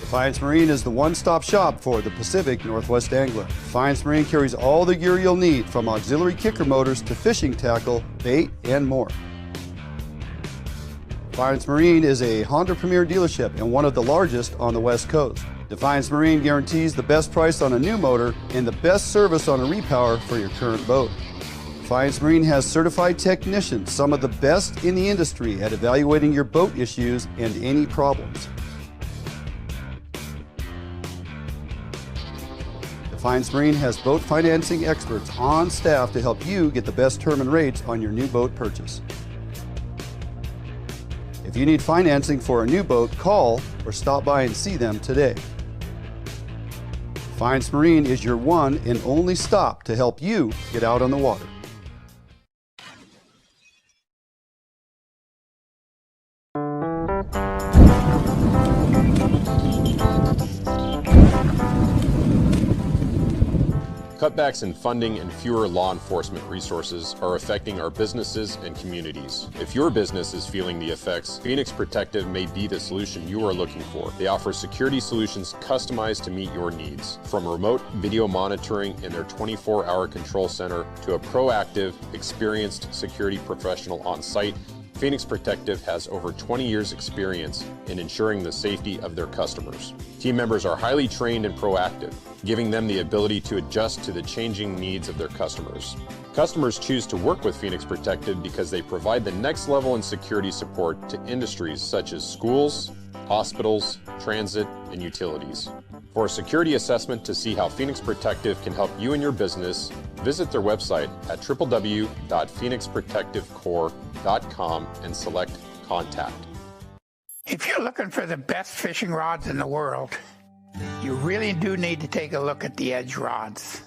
Defiance Marine is the one-stop shop for the Pacific Northwest angler. Defiance Marine carries all the gear you'll need, from auxiliary kicker motors to fishing tackle, bait, and more. Defiance Marine is a Honda Premier dealership and one of the largest on the West Coast. Defiance Marine guarantees the best price on a new motor and the best service on a repower for your current boat. Defiance Marine has certified technicians, some of the best in the industry at evaluating your boat issues and any problems. Defiance Marine has boat financing experts on staff to help you get the best term and rates on your new boat purchase. If you need financing for a new boat, call or stop by and see them today. Defiance Marine is your one and only stop to help you get out on the water. Cutbacks in funding and fewer law enforcement resources are affecting our businesses and communities. If your business is feeling the effects, Phoenix Protective may be the solution you are looking for. They offer security solutions customized to meet your needs. From remote video monitoring in their 24-hour control center to a proactive, experienced security professional on site, Phoenix Protective has over 20 years experience in ensuring the safety of their customers. Team members are highly trained and proactive, giving them the ability to adjust to the changing needs of their customers. Customers choose to work with Phoenix Protective because they provide the next level in security support to industries such as schools, hospitals, transit, and utilities. For a security assessment to see how Phoenix Protective can help you and your business, visit their website at www.phoenixprotectivecorp.com and select Contact. If you're looking for the best fishing rods in the world, you really do need to take a look at the Edge rods.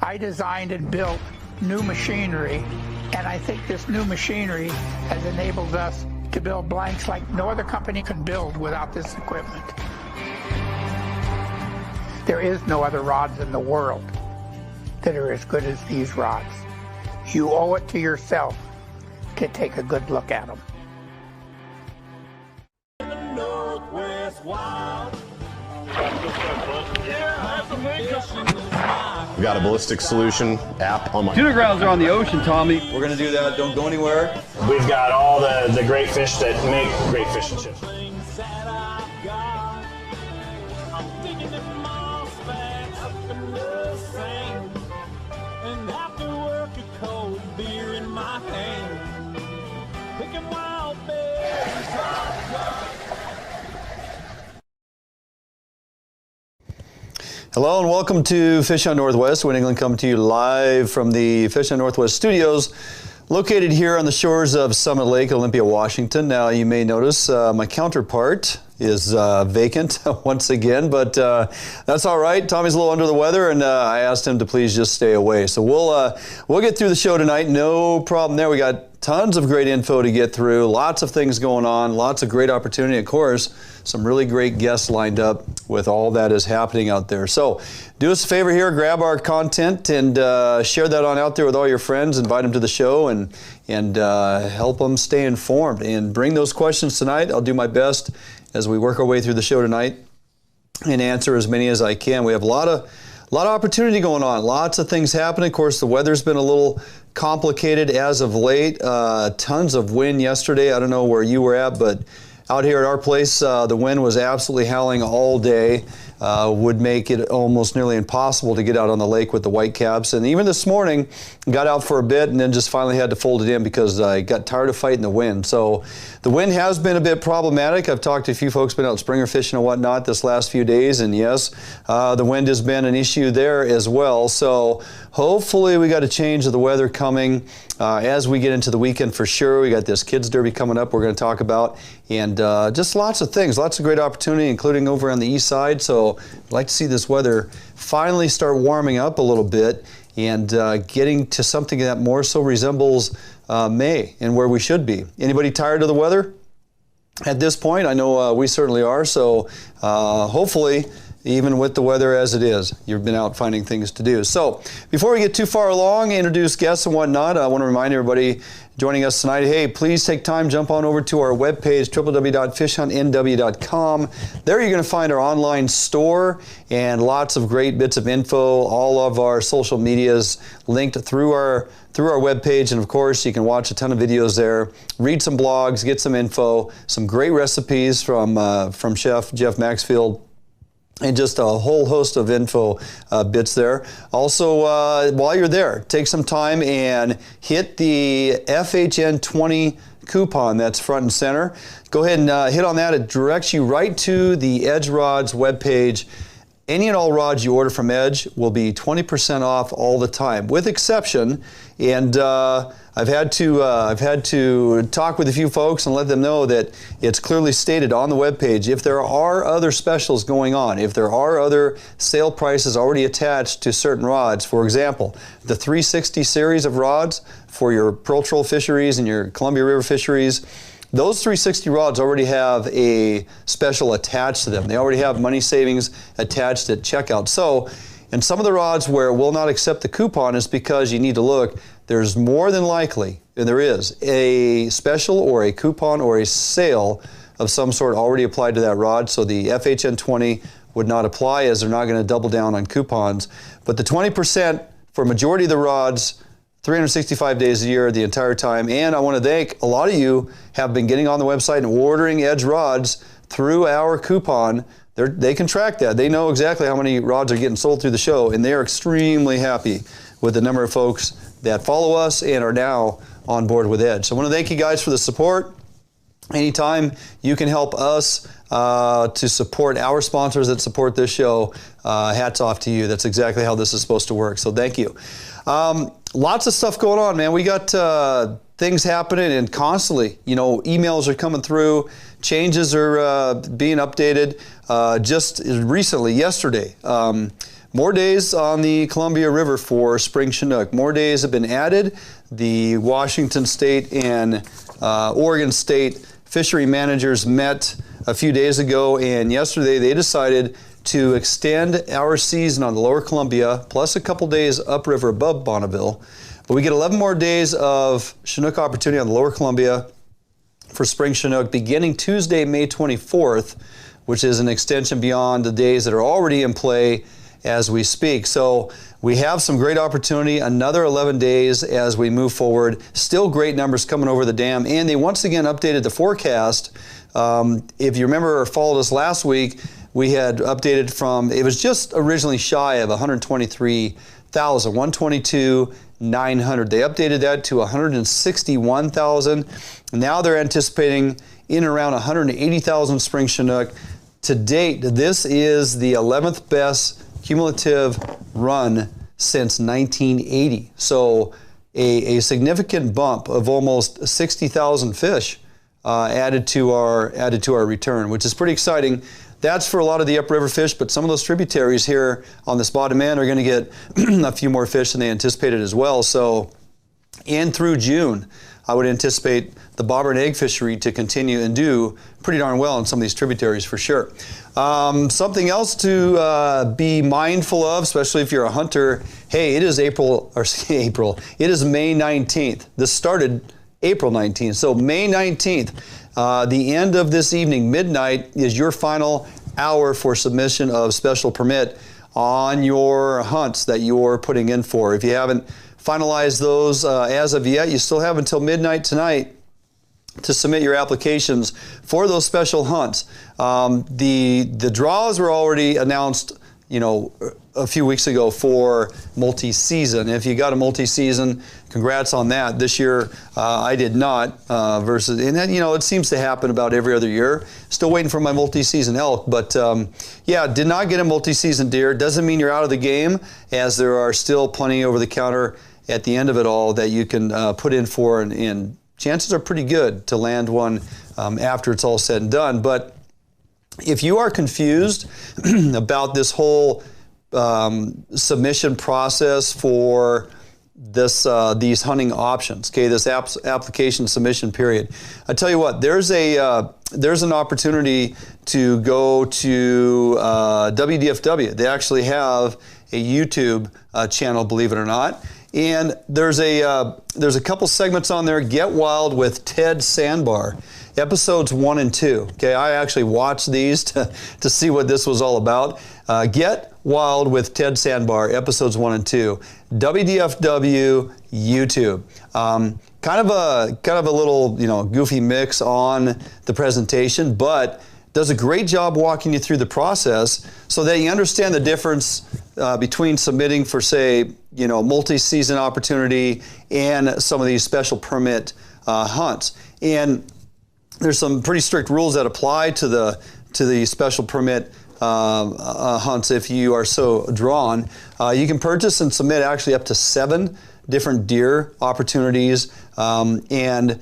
I designed and built new machinery, and I think this new machinery has enabled us to build blanks like no other company can build without this equipment. There is no other rods in the world that are as good as these rods. You owe it to yourself to take a good look at them. We've got a ballistic solution app on my... Tuna grounds are on the ocean, Tommy. We're going to do that. Don't go anywhere. We've got all the great fish that make great fishing chips. Hello and welcome to Fish on Northwest. We're in England, coming to you live from the Fish on Northwest studios, located here on the shores of Summit Lake, Olympia, Washington. Now you may notice my counterpart is vacant once again, but that's all right. Tommy's a little under the weather, and I asked him to please just stay away. So we'll get through the show tonight. No problem there. We got tons of great info to get through, lots of things going on, lots of great opportunity. Of course, some really great guests lined up with all that is happening out there. So do us a favor here, grab our content and share that on out there with all your friends, invite them to the show and help them stay informed. And bring those questions tonight. I'll do my best as we work our way through the show tonight and answer as many as I can. We have a lot of opportunity going on, lots of things happening. Of course, the weather's been a little complicated as of late. Tons of wind yesterday. I don't know where you were at, but out here at our place, the wind was absolutely howling all day. Would make it almost nearly impossible to get out on the lake with the whitecaps. And even this morning, got out for a bit and then just finally had to fold it in because I got tired of fighting the wind. So the wind has been a bit problematic. I've talked to a few folks, been out springer fishing and whatnot this last few days, and yes, the wind has been an issue there as well. So hopefully we got a change of the weather coming as we get into the weekend for sure. We got this Kids Derby coming up we're going to talk about, and just lots of things, lots of great opportunity, including over on the east side. So I'd like to see this weather finally start warming up a little bit and getting to something that more so resembles May and where we should be. Anybody tired of the weather at this point? I know we certainly are. So hopefully even with the weather as it is. You've been out finding things to do. So before we get too far along, introduce guests and whatnot, I want to remind everybody joining us tonight, hey, please take time, jump on over to our webpage, www.fishhuntnw.com. There you're going to find our online store and lots of great bits of info, all of our social medias linked through our webpage, and of course you can watch a ton of videos there, read some blogs, get some info, some great recipes from Chef Jeff Maxfield, and just a whole host of info bits there. Also, while you're there, take some time and hit the FHN20 coupon that's front and center. Go ahead and hit on that. It directs you right to the Edge Rods webpage. Any and all rods you order from Edge will be 20% off all the time, with exception. And I've had to talk with a few folks and let them know that it's clearly stated on the webpage, if there are other specials going on, if there are other sale prices already attached to certain rods, for example, the 360 series of rods for your pearl troll fisheries and your Columbia River fisheries, those 360 rods already have a special attached to them. They already have money savings attached at checkout. So, and some of the rods where it will not accept the coupon is because you need to look, there's more than likely, and there is, a special or a coupon or a sale of some sort already applied to that rod. So the FHN20 would not apply, as they're not going to double down on coupons. But the 20% for majority of the rods, 365 days a year, the entire time. And I want to thank a lot of you have been getting on the website and ordering Edge rods through our coupon. They can track that. They know exactly how many rods are getting sold through the show, and they are extremely happy with the number of folks that follow us and are now on board with Edge. So I want to thank you guys for the support. Anytime you can help us to support our sponsors that support this show, hats off to you. That's exactly how this is supposed to work. So thank you. Lots of stuff going on, man. We got things happening, and constantly, emails are coming through, changes are being updated. Just recently, yesterday, more days on the Columbia River for spring Chinook. More days have been added. The Washington State and Oregon State fishery managers met a few days ago, and yesterday they decided to extend our season on the lower Columbia, plus a couple days upriver above Bonneville. But we get 11 more days of Chinook opportunity on the lower Columbia for spring Chinook beginning Tuesday, May 24th, which is an extension beyond the days that are already in play as we speak. So we have some great opportunity, another 11 days as we move forward. Still great numbers coming over the dam, and they once again updated the forecast. If you remember or followed us last week, we had updated from, it was just originally shy of 123,000, 122,900. They updated that to 161,000. Now they're anticipating in around 180,000 spring Chinook. To date, this is the 11th best cumulative run since 1980. So a significant bump of almost 60,000 fish added to our return, which is pretty exciting. That's for a lot of the upriver fish, but some of those tributaries here on this bottom end are going to get a few more fish than they anticipated as well. So, and through June, I would anticipate the bobber and egg fishery to continue and do pretty darn well in some of these tributaries for sure. Something else to be mindful of, especially if you're a hunter. Hey, it is It is May 19th. This started April 19th. So May 19th, the end of this evening, midnight, is your final hour for submission of special permit on your hunts that you're putting in for. If you haven't finalized those as of yet, you still have until midnight tonight to submit your applications for those special hunts. The draws were already announced, a few weeks ago for multi-season. If you got a multi-season, congrats on that. This year, I did not. And then, it seems to happen about every other year. Still waiting for my multi-season elk, but did not get a multi-season deer. Doesn't mean you're out of the game, as there are still plenty over the counter at the end of it all that you can put in for, and chances are pretty good to land one after it's all said and done. But if you are confused about this whole submission process for these hunting options. Okay, this application submission period. I tell you what, there's an opportunity to go to WDFW. They actually have a YouTube channel, believe it or not. And there's a couple segments on there. Get Wild with Ted Sandbar, episodes 1 and 2. Okay, I actually watched these to see what this was all about. Get Wild with Ted Sandbar, episodes 1 and 2. WDFW YouTube. Kind of a little goofy mix on the presentation, but does a great job walking you through the process so that you understand the difference between submitting for, say, multi-season opportunity and some of these special permit hunts. And there's some pretty strict rules that apply to the special permit hunts if you are so drawn. You can purchase and submit actually up to 7 different deer opportunities, and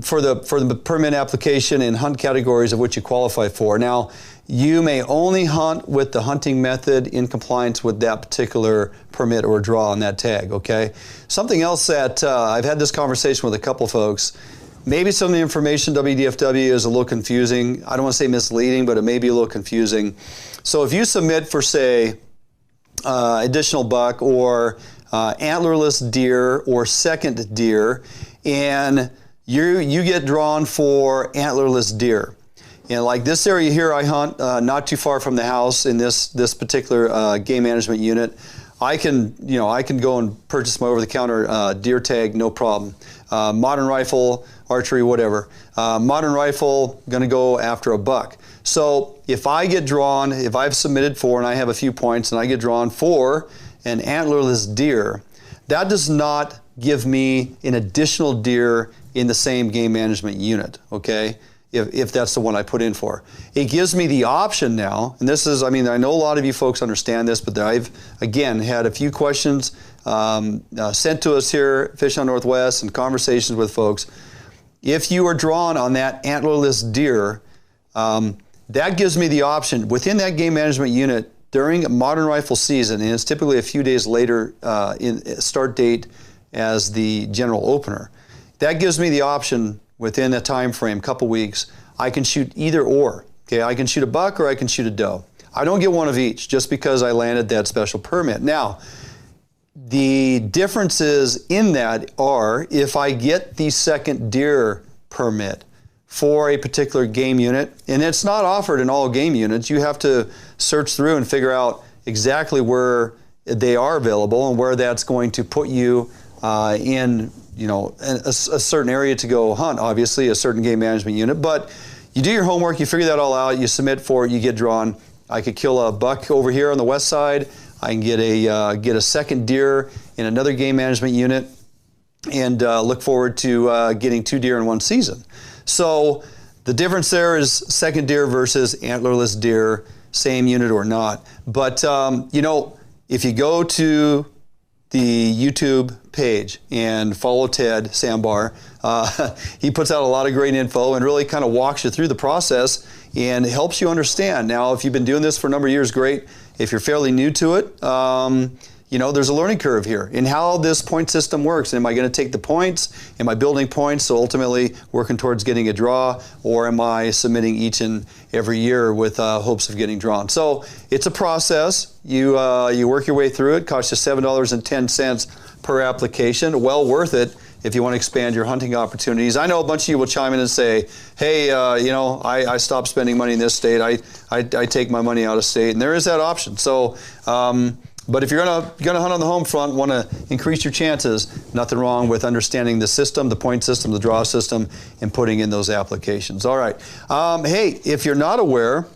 for the permit application and hunt categories of which you qualify for. Now, you may only hunt with the hunting method in compliance with that particular permit or draw on that tag, okay? Something else that I've had this conversation with a couple folks. Maybe some of the information WDFW is a little confusing. I don't want to say misleading, but it may be a little confusing. So if you submit for, say, additional buck or antlerless deer or second deer, and you get drawn for antlerless deer. And like this area here, I hunt not too far from the house in this particular game management unit. I can go and purchase my over-the-counter deer tag, no problem. Modern rifle, archery, whatever. Modern rifle, going to go after a buck. So if I get drawn, if I've submitted for and I have a few points and I get drawn for an antlerless deer, that does not give me an additional deer in the same game management unit, okay? If that's the one I put in for. It gives me the option now, and this is, I know a lot of you folks understand this, but I've, again, had a few questions sent to us here at Fish on Northwest and conversations with folks. If you are drawn on that antlerless deer, that gives me the option within that game management unit during modern rifle season, and it's typically a few days later in start date as the general opener. That gives me the option within a time frame, couple weeks, I can shoot either or. Okay, I can shoot a buck or I can shoot a doe. I don't get one of each just because I landed that special permit. Now, the differences in that are if I get the second deer permit for a particular game unit, and it's not offered in all game units, you have to search through and figure out exactly where they are available and where that's going to put you in a certain area to go hunt, obviously, a certain game management unit. But you do your homework, you figure that all out, you submit for it, you get drawn. I could kill a buck over here on the west side. I can get a second deer in another game management unit and look forward to getting 2 deer in one season. So the difference there is second deer versus antlerless deer, same unit or not. But, if you go to the YouTube page and follow Ted Sandbar, he puts out a lot of great info and really kind of walks you through the process and helps you understand. Now, if you've been doing this for a number of years, great. If you're fairly new to it, there's a learning curve here in how this point system works. Am I going to take the points? Am I building points, so ultimately working towards getting a draw? Or am I submitting each and every year with hopes of getting drawn? So it's a process. You work your way through it. Costs you $7.10 per application. Well worth it if you want to expand your hunting opportunities. I know a bunch of you will chime in and say, hey, I stopped spending money in this state. I take my money out of state. And there is that option. So, but if you're gonna hunt on the home front, want to increase your chances, nothing wrong with understanding the system, the point system, the draw system, and putting in those applications. All right. Hey, if you're not aware,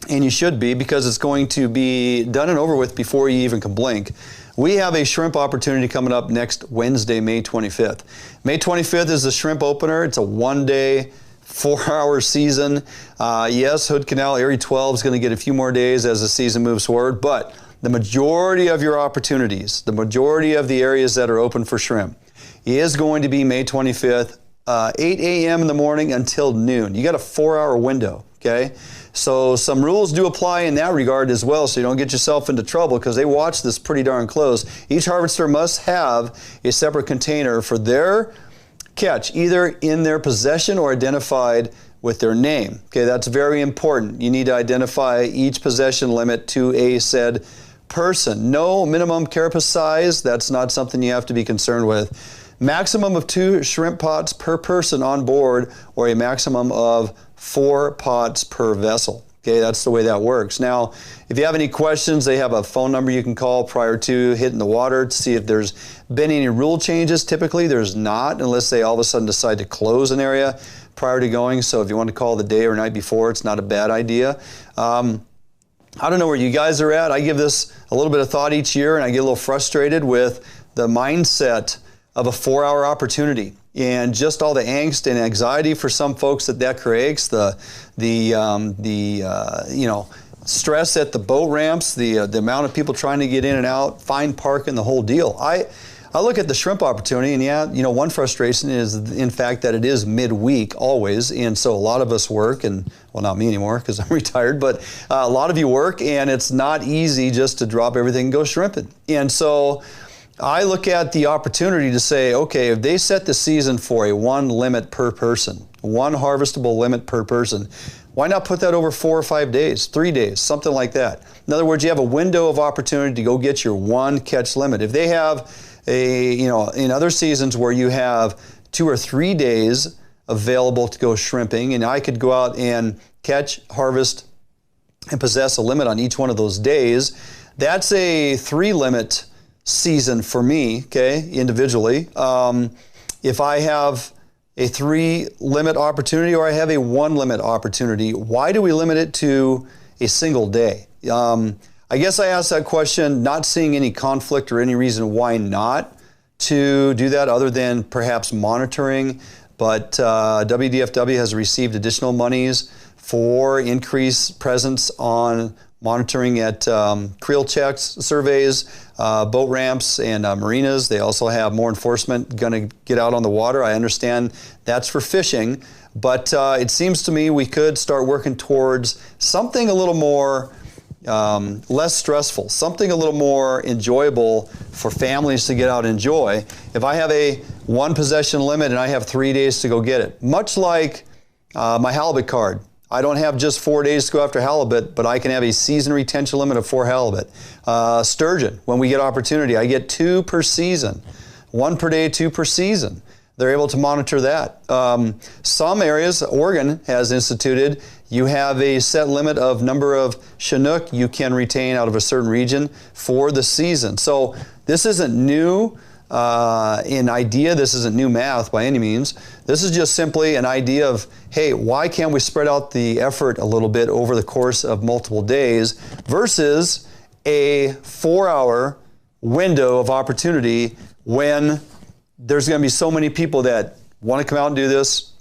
and you should be because it's going to be done and over with before you even can blink, we have a shrimp opportunity coming up next Wednesday, May 25th. May 25th is the shrimp opener. It's a 1-day, 4-hour season. Yes, Hood Canal Area 12 is going to get a few more days as the season moves forward, but the majority of your opportunities, the majority of the areas that are open for shrimp is going to be May 25th, 8 a.m. in the morning until noon. You got a 4-hour window, okay? So some rules do apply in that regard as well, so you don't get yourself into trouble, because they watch this pretty darn close. Each harvester must have a separate container for their catch, either in their possession or identified with their name. Okay, that's very important. You need to identify each possession limit to a said person. No minimum carapace size, that's not something you have to be concerned with. Maximum of 2 shrimp pots per person on board, or a maximum of 4 pots per vessel. Okay, that's the way that works. Now, if you have any questions, they have a phone number you can call prior to hitting the water to see if there's been any rule changes. Typically, there's not, unless they all of a sudden decide to close an area prior to going. So if you want to call the day or night before, it's not a bad idea. I don't know where you guys are at. I give this a little bit of thought each year, and I get a little frustrated with the mindset of a 4-hour opportunity and just all the angst and anxiety for some folks that creates, the stress at the boat ramps, the amount of people trying to get in and out, find parking, the whole deal. I look at the shrimp opportunity, and one frustration is, in fact, that it is midweek always, and so a lot of us work, and well, not me anymore because I'm retired, but a lot of you work, and it's not easy just to drop everything and go shrimping. And so I look at the opportunity to say, okay, if they set the season for a 1 limit per person, 1 harvestable limit per person, why not put that over 4 or 5 days, 3 days, something like that? In other words, you have a window of opportunity to go get your 1 catch limit. If they have in other seasons where you have 2 or 3 days available to go shrimping, and I could go out and catch, harvest, and possess a limit on each one of those days, that's a 3 limit season for me, okay, individually. If I have a 3 limit opportunity or I have a 1 limit opportunity, why do we limit it to a single day? I guess I asked that question not seeing any conflict or any reason why not to do that other than perhaps monitoring, but WDFW has received additional monies for increased presence on monitoring at creel checks, surveys, boat ramps, and marinas. They also have more enforcement going to get out on the water. I understand that's for fishing, but it seems to me we could start working towards something a little more less stressful, something a little more enjoyable for families to get out and enjoy. If I have a 1 possession limit and I have 3 days to go get it, much like my halibut card. I don't have just 4 days to go after halibut, but I can have a season retention limit of 4 halibut. Sturgeon, when we get opportunity, I get 2 per season. 1 per day, 2 per season. They're able to monitor that. Some areas, Oregon has instituted, you have a set limit of number of Chinook you can retain out of a certain region for the season. So this isn't new in idea, this isn't new math by any means. This is just simply an idea of, hey, why can't we spread out the effort a little bit over the course of multiple days versus a 4-hour window of opportunity when there's going to be so many people that want to come out and do this.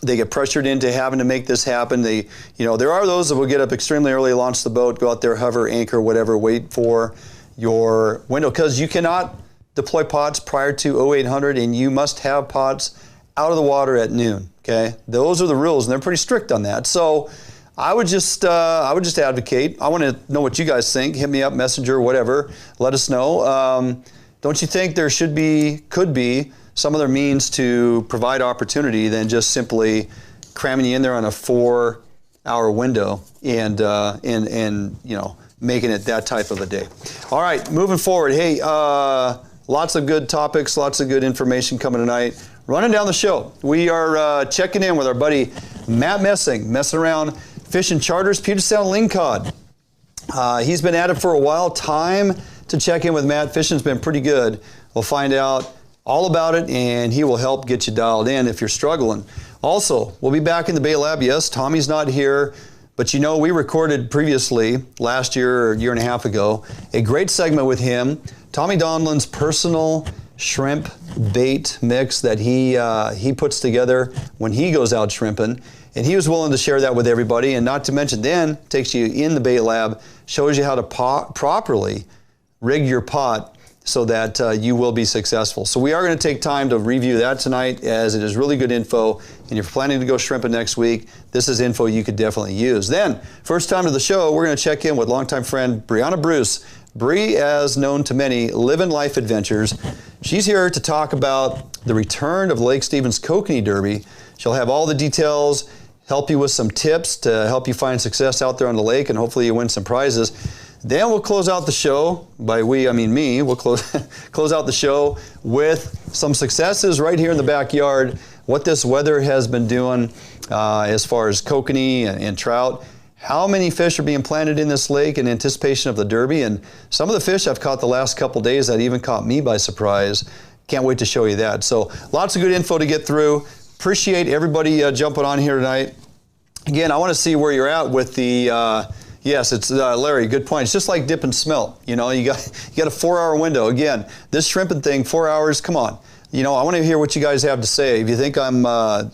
They get pressured into having to make this happen. There are those that will get up extremely early, launch the boat, go out there, hover, anchor, whatever, wait for your window, because you cannot deploy pots prior to 0800, and you must have pots out of the water at noon. Okay, those are the rules, and they're pretty strict on that. So I would just advocate. I want to know what you guys think. Hit me up, Messenger, whatever. Let us know. Don't you think there could be some other means to provide opportunity than just simply cramming you in there on a 4-hour window and making it that type of a day? All right, moving forward. Hey, lots of good topics, lots of good information coming tonight. Running down the show, we are checking in with our buddy Matt Messin, messing around fishing charters, Puget Sound Lingcod. He's been at it for a while. Time to check in with Matt. Fishing's been pretty good. We'll find out all about it, and he will help get you dialed in if you're struggling. Also, we'll be back in the Bait Lab. Yes, Tommy's not here, but we recorded previously, last year or a year and a half ago, a great segment with him. Tommy Donlin's personal shrimp bait mix that he puts together when he goes out shrimping. And he was willing to share that with everybody, and not to mention then takes you in the Bait Lab, shows you how to properly rig your pot so that you will be successful. So we are going to take time to review that tonight, as it is really good info. and you're planning to go shrimping next week, this is info you could definitely use. Then, first time to the show, we're going to check in with longtime friend Brianna Bruce. Bree, as known to many, Livin Life Adventures. She's here to talk about the return of Lake Stevens Kokanee Derby. She'll have all the details, help you with some tips to help you find success out there on the lake, and hopefully you win some prizes. Then we'll close out the show, by we, I mean me, we'll close out the show with some successes right here in the backyard, what this weather has been doing as far as kokanee and trout. How many fish are being planted in this lake in anticipation of the Derby, and some of the fish I've caught the last couple days that even caught me by surprise. Can't wait to show you that. So lots of good info to get through. Appreciate everybody jumping on here tonight. Again, I want to see where you're at with the, yes, it's Larry, good point. It's just like dip and smelt. You know, you got a 4-hour window. Again, this shrimping thing, 4 hours, come on. You know, I want to hear what you guys have to say. If you think I'm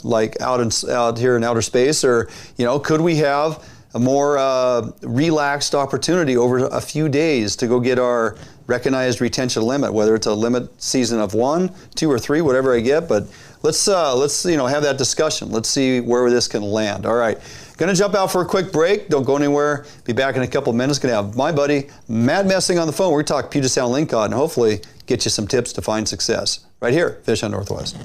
like out here in outer space, or, you know, could we have a more relaxed opportunity over a few days to go get our recognized retention limit, whether it's a limit season of 1, 2, or 3, whatever I get. But let's you know, have that discussion. Let's see where this can land. All right, going to jump out for a quick break. Don't go anywhere. Be back in a couple of minutes. Going to have my buddy Matt Messin on the phone. We're going to talk Puget Sound Lingcod and hopefully get you some tips to find success right here, Fish on Northwest.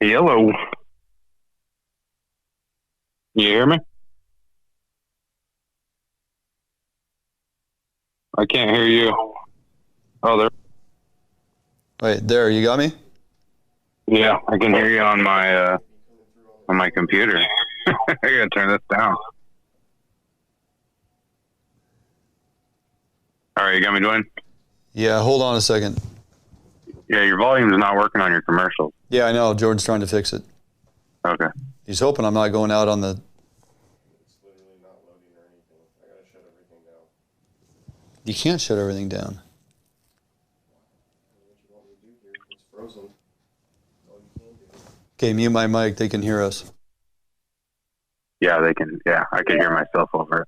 Hello. You hear me? I can't hear you. Oh, there. Wait, there, you got me? Yeah, I can hear you on my computer. I gotta turn this down. All right, you got me, Dwayne? Yeah, hold on a second. Yeah, your volume's not working on your commercials. Yeah, I know. Jordan's trying to fix it. Okay. He's hoping I'm not going out on the... It's literally not loading or anything. I gotta shut everything down. You can't shut everything down. What you want me to do here? It's frozen. All you can do. Okay, mute my mic. They can hear us. Yeah, they can. Yeah, I can hear myself over it.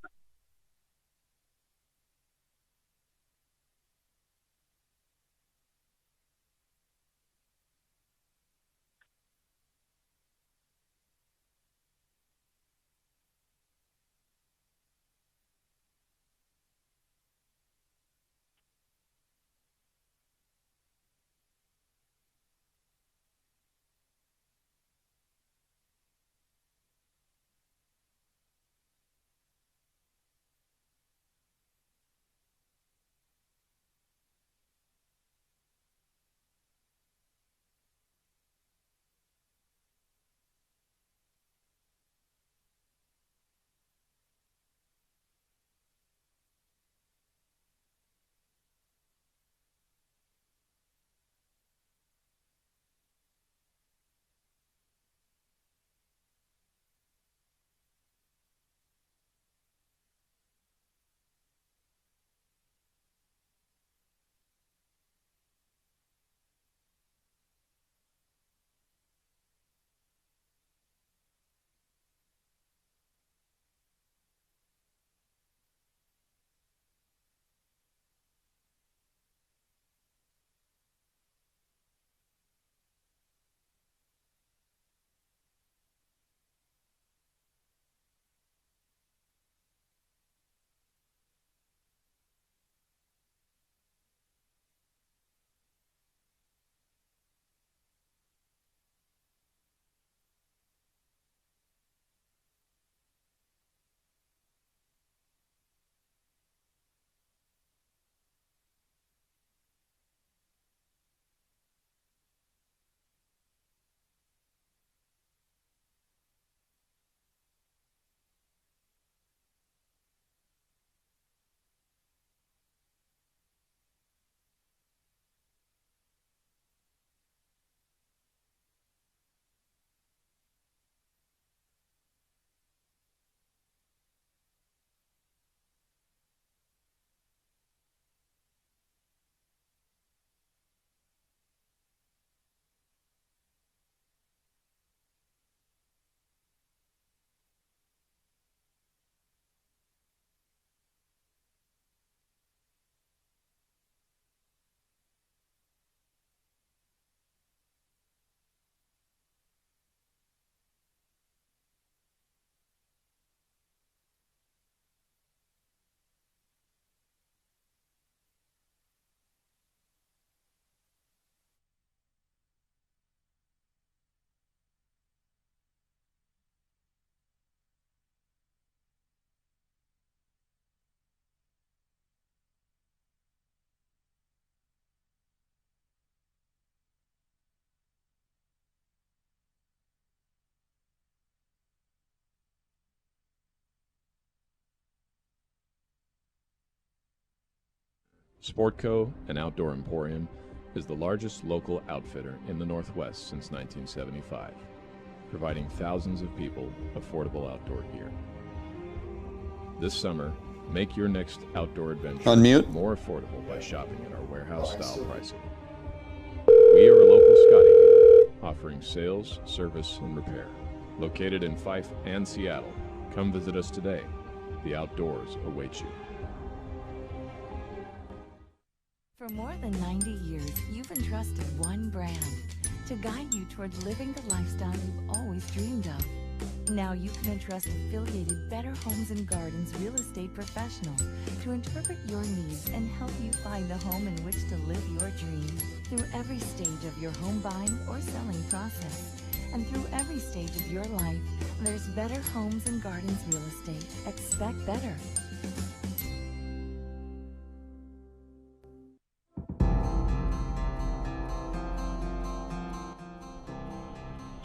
Sportco, an outdoor emporium, is the largest local outfitter in the Northwest since 1975, providing thousands of people affordable outdoor gear. This summer, make your next outdoor adventure more affordable by shopping at our warehouse-style pricing. We are a local Scotty dealer, offering sales, service, and repair. Located in Fife and Seattle, come visit us today. The outdoors await you. For more than 90 years, you've entrusted one brand to guide you towards living the lifestyle you've always dreamed of. Now you can entrust affiliated Better Homes and Gardens real estate professionals to interpret your needs and help you find the home in which to live your dream. Through every stage of your home buying or selling process, and through every stage of your life, there's Better Homes and Gardens real estate. Expect better.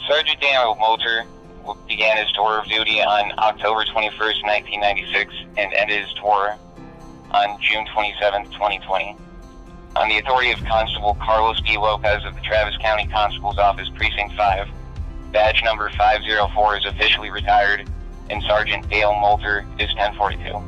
Sergeant Daniel Moulter began his tour of duty on October 21st, 1996, and ended his tour on June 27th, 2020. On the authority of Constable Carlos D. Lopez of the Travis County Constable's Office, Precinct 5, badge number 504 is officially retired, and Sergeant Dale Moulter is 1042.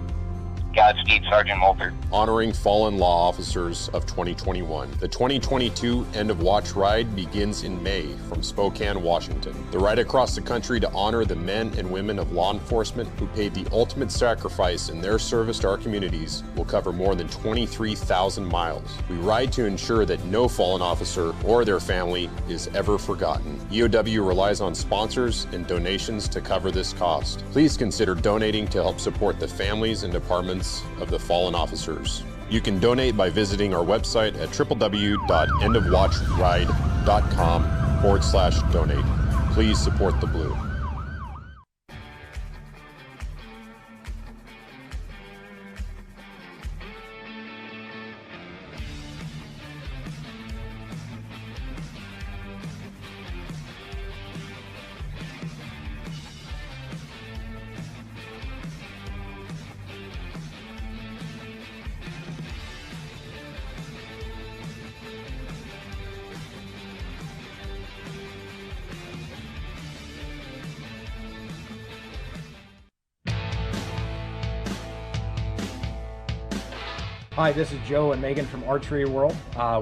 Godspeed, Sergeant Moulter. Honoring fallen law officers of 2021. The 2022 End of Watch Ride begins in May from Spokane, Washington. The ride across the country to honor the men and women of law enforcement who paid the ultimate sacrifice in their service to our communities will cover more than 23,000 miles. We ride to ensure that no fallen officer or their family is ever forgotten. EOW relies on sponsors and donations to cover this cost. Please consider donating to help support the families and departments of the fallen officers. You can donate by visiting our website at www.endofwatchride.com/donate. Please support the Blue. Hi, this is Joe and Megan from Archery World.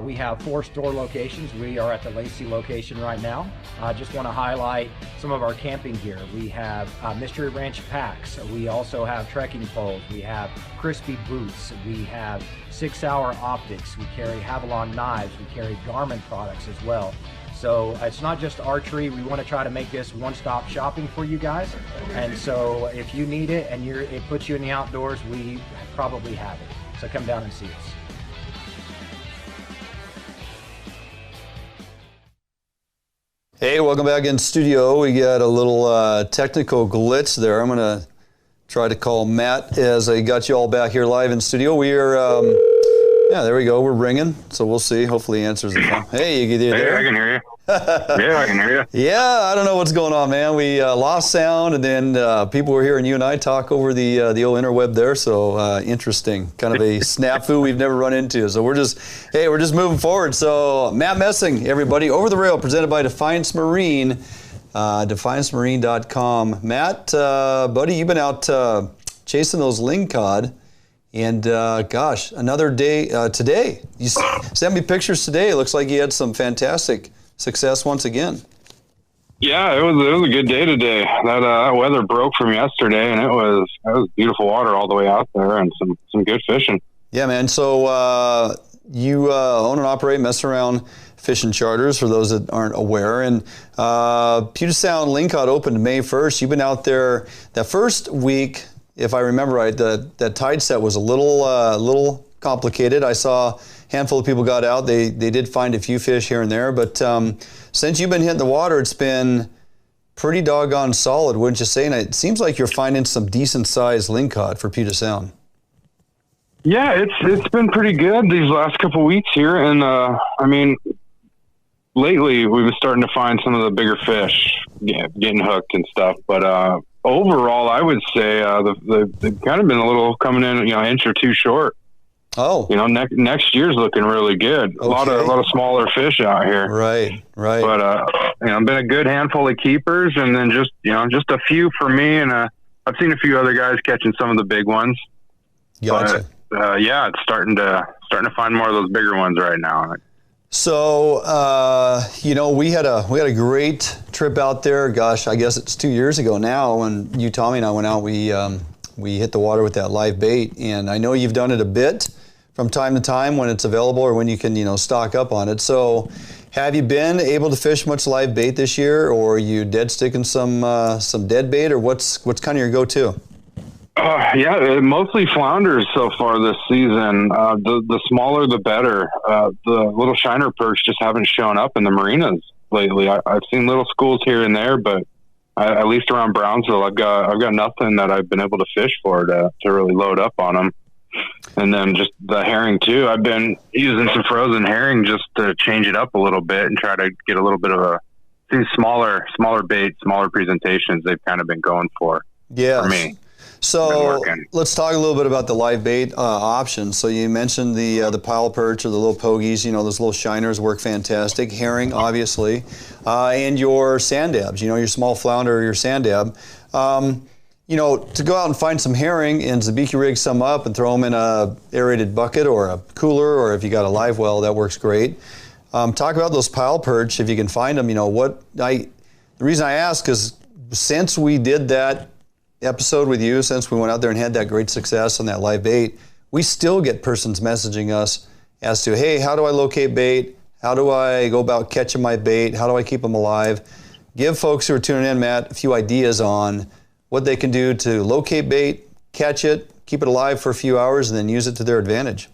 We have 4 store locations. We are at the Lacey location right now. I just want to highlight some of our camping gear. We have Mystery Ranch packs. We also have trekking poles. We have crispy boots. We have 6-hour optics. We carry Havalon knives. We carry Garmin products as well. So it's not just archery. We want to try to make this one-stop shopping for you guys. And so if you need it and it puts you in the outdoors, we probably have it. So come down and see us. Hey, welcome back in studio. We got a little technical glitch there. I'm going to try to call Matt as I got you all back here live in studio. We are, yeah, there we go. We're ringing, so we'll see. Hopefully he answers the phone. Hey, you there? I can hear you. Yeah, I can hear you. Yeah, I don't know what's going on, man. We lost sound, and then people were hearing you and I talk over the old interweb there. So interesting, kind of a snafu we've never run into. So we're just moving forward. So Matt Messin, everybody, Over the Rail, presented by Defiance Marine, defiancemarine.com. Matt, buddy, you've been out chasing those lingcod. And gosh, another day today. You sent me pictures today. It looks like you had some fantastic success once again. Yeah, it was a good day today. That weather broke from yesterday, and it was beautiful water all the way out there, and some good fishing. Yeah, man. So you own and operate Mess Around Fishing Charters, for those that aren't aware, and Puget Sound Lingcod opened May 1st. You've been out there that first week. If I remember right, that tide set was a little complicated. I saw a handful of people got out. They did find a few fish here and there, but since you've been hitting the water, it's been pretty doggone solid, wouldn't you say? And it seems like you're finding some decent sized lingcod for Puget Sound. Yeah, it's been pretty good these last couple weeks here, and I mean, lately we've been starting to find some of the bigger fish getting hooked and stuff, but overall, I would say they've kind of been a little coming in, an inch or two short. You know, next year's looking really good. A lot of smaller fish out here. Right. But you know, been a good handful of keepers, and then just a few for me, and I've seen a few other guys catching some of the big ones. Gotcha. But yeah, it's starting to find more of those bigger ones right now. So, you know, we had a great trip out there. Gosh, I guess it's 2 years ago now when you, Tommy, and I went out. We hit the water with that live bait, and I know you've done it a bit from time to time when it's available or when you can, you know, stock up on it. So, have you been able to fish much live bait this year, or are you dead sticking some dead bait, or what's kind of your go-to? Yeah, mostly flounders so far this season. The smaller, the better. The little shiner perch just haven't shown up in the marinas lately. I've seen little schools here and there, but at least around Brownsville, I've got nothing that I've been able to fish for to really load up on them. And then just the herring too. I've been using some frozen herring just to change it up a little bit and try to get a little bit of these smaller bait, smaller presentations. They've kind of been going for me. So let's talk a little bit about the live bait options. So you mentioned the pile perch or the little pogies. You know, those little shiners work fantastic. Herring, obviously, and your sand dabs. You know, your small flounder or your sand dab. You know, to go out and find some herring and zabiki rig some up and throw them in a aerated bucket or a cooler, or if you got a live well, that works great. Talk about those pile perch if you can find them. You know, the reason I ask is since we did that episode with you, since we went out there and had that great success on that live bait, we still get persons messaging us as to, hey, how do I locate bait? How do I go about catching my bait? How do I keep them alive? Give folks who are tuning in, Matt, a few ideas on what they can do to locate bait, catch it, keep it alive for a few hours, and then use it to their advantage.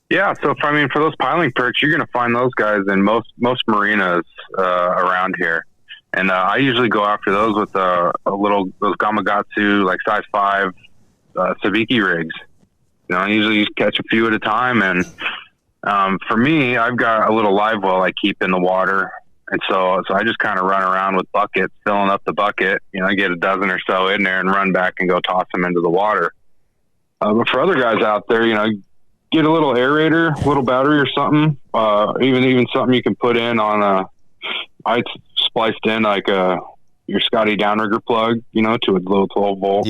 Yeah, so for those piling perch, you're going to find those guys in most marinas around here. And I usually go after those with those Gamakatsu, like size 5 sabiki rigs. You know, I usually catch a few at a time. And for me, I've got a little live well I keep in the water. And so I just kind of run around with buckets, filling up the bucket. You know, I get a dozen or so in there and run back and go toss them into the water. But for other guys out there, you know, get a little aerator, a little battery or something, even something you can put in on I spliced in like your Scotty downrigger plug, you know, to a little 12-volt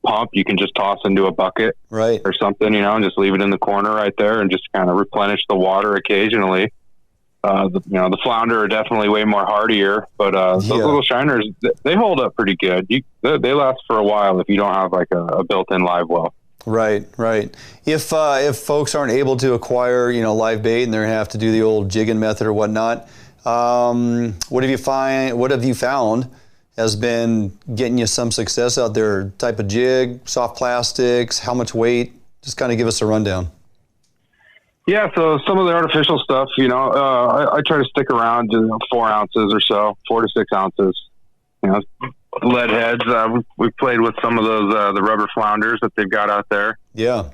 pump. You can just toss into a bucket or something, you know, and just leave it in the corner right there and just kind of replenish the water occasionally. The flounder are definitely way more hardier, but those little shiners, they hold up pretty good. They last for a while if you don't have like a built-in live well. Right. If folks aren't able to acquire, you know, live bait and they have to do the old jigging method or whatnot, what have you found has been getting you some success out there? Type of jig, soft plastics, how much weight? Just kind of give us a rundown. Yeah, so some of the artificial stuff, you know, I try to stick around to 4 ounces or so, 4 to 6 ounces. You know, lead heads. We've played with some of those the rubber flounders that they've got out there. Yeah.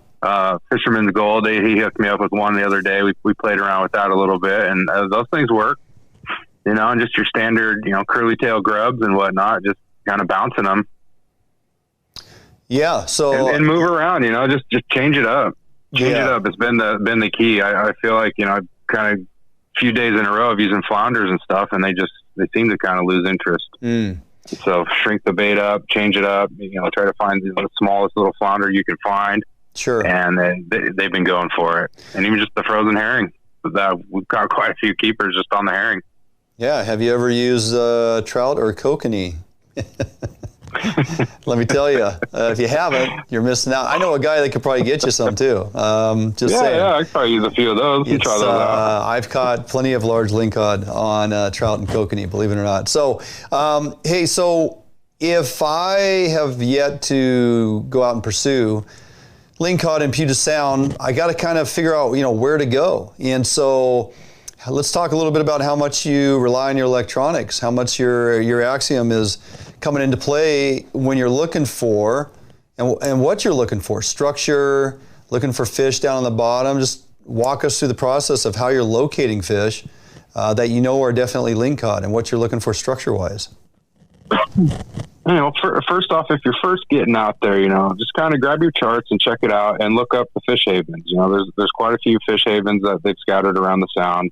Fisherman's Gold. He hooked me up with one the other day. We played around with that a little bit, and those things work. You know, and just your standard, you know, curly tail grubs and whatnot, just kind of bouncing them. Yeah. So and move around, you know, just change it up. Change it up. It's been the key. I feel like, you know, I've kind of a few days in a row of using flounders and stuff, and they seem to kind of lose interest. So shrink the bait up, change it up, you know, try to find the smallest little flounder you can find. Sure. And they've been going for it. And even just the frozen herring, we've got quite a few keepers just on the herring. Yeah. Have you ever used trout or kokanee? Let me tell you, if you haven't, you're missing out. I know a guy that could probably get you some too. Saying. Yeah, I could probably use a few of those. Try those out. I've caught plenty of large lingcod on trout and kokanee, believe it or not. So, hey, so if I have yet to go out and pursue lingcod in Puget Sound, I got to kind of figure out, you know, where to go. And so let's talk a little bit about how much you rely on your electronics, how much your Axiom is coming into play when you're looking for, and what you're looking for, structure, looking for fish down on the bottom. Just walk us through the process of how you're locating fish that you know are definitely lingcod and what you're looking for structure-wise. First off, if you're first getting out there, just kind of grab your charts and check it out and look up the fish havens. There's quite a few fish havens that they've scattered around the sound,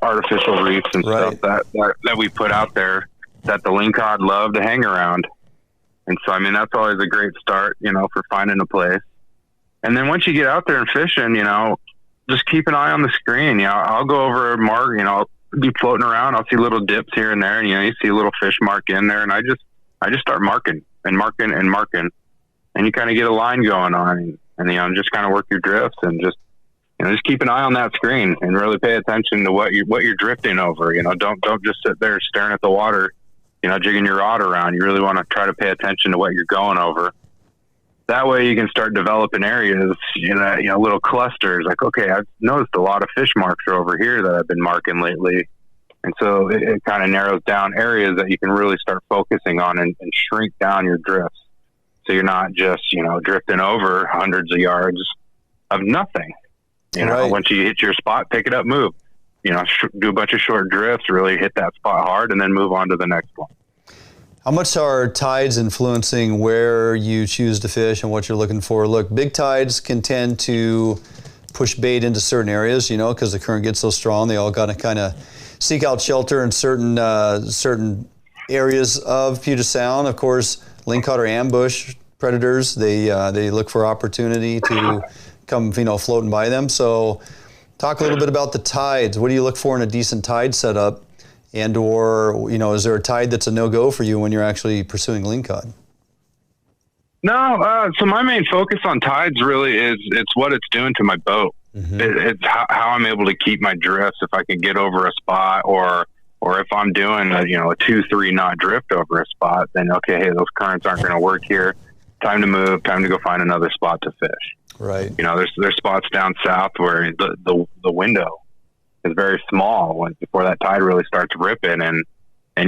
artificial reefs and stuff that we put out there that the lingcod love to hang around. And so, that's always a great start, for finding a place. And then once you get out there and fishing, just keep an eye on the screen. I'll go over and mark, I'll be floating around. I'll see little dips here and there, and, you see a little fish mark in there. And I just start marking and marking and marking, and you kind of get a line going on, and just kind of work your drifts and just keep an eye on that screen and really pay attention to what you're drifting over. Don't just sit there staring at the water, jigging your rod around. You really want to try to pay attention to what you're going over. That way you can start developing areas, little clusters. Like, okay, I've noticed a lot of fish marks are over here that I've been marking lately. And so it kind of narrows down areas that you can really start focusing on and shrink down your drifts. So you're not just, drifting over hundreds of yards of nothing. Once you hit your spot, pick it up, move. Do a bunch of short drifts, really hit that spot hard, and then move on to the next one. How much are tides influencing where you choose to fish and what you're looking for? Look, big tides can tend to push bait into certain areas, because the current gets so strong. They all got to kind of seek out shelter in certain areas of Puget Sound. Of course, lingcod are ambush predators. They look for opportunity to come, floating by them. So talk a little bit about the tides. What do you look for in a decent tide setup? And or, is there a tide that's a no-go for you when you're actually pursuing lingcod? No, so my main focus on tides really is it's what it's doing to my boat. Mm-hmm. It's how I'm able to keep my drifts. If I can get over a spot, or if I'm doing a 2-3 knot drift over a spot, then okay, hey, those currents aren't going to work here. Time to move. Time to go find another spot to fish. Right. There's spots down south where the window is very small before that tide really starts ripping, and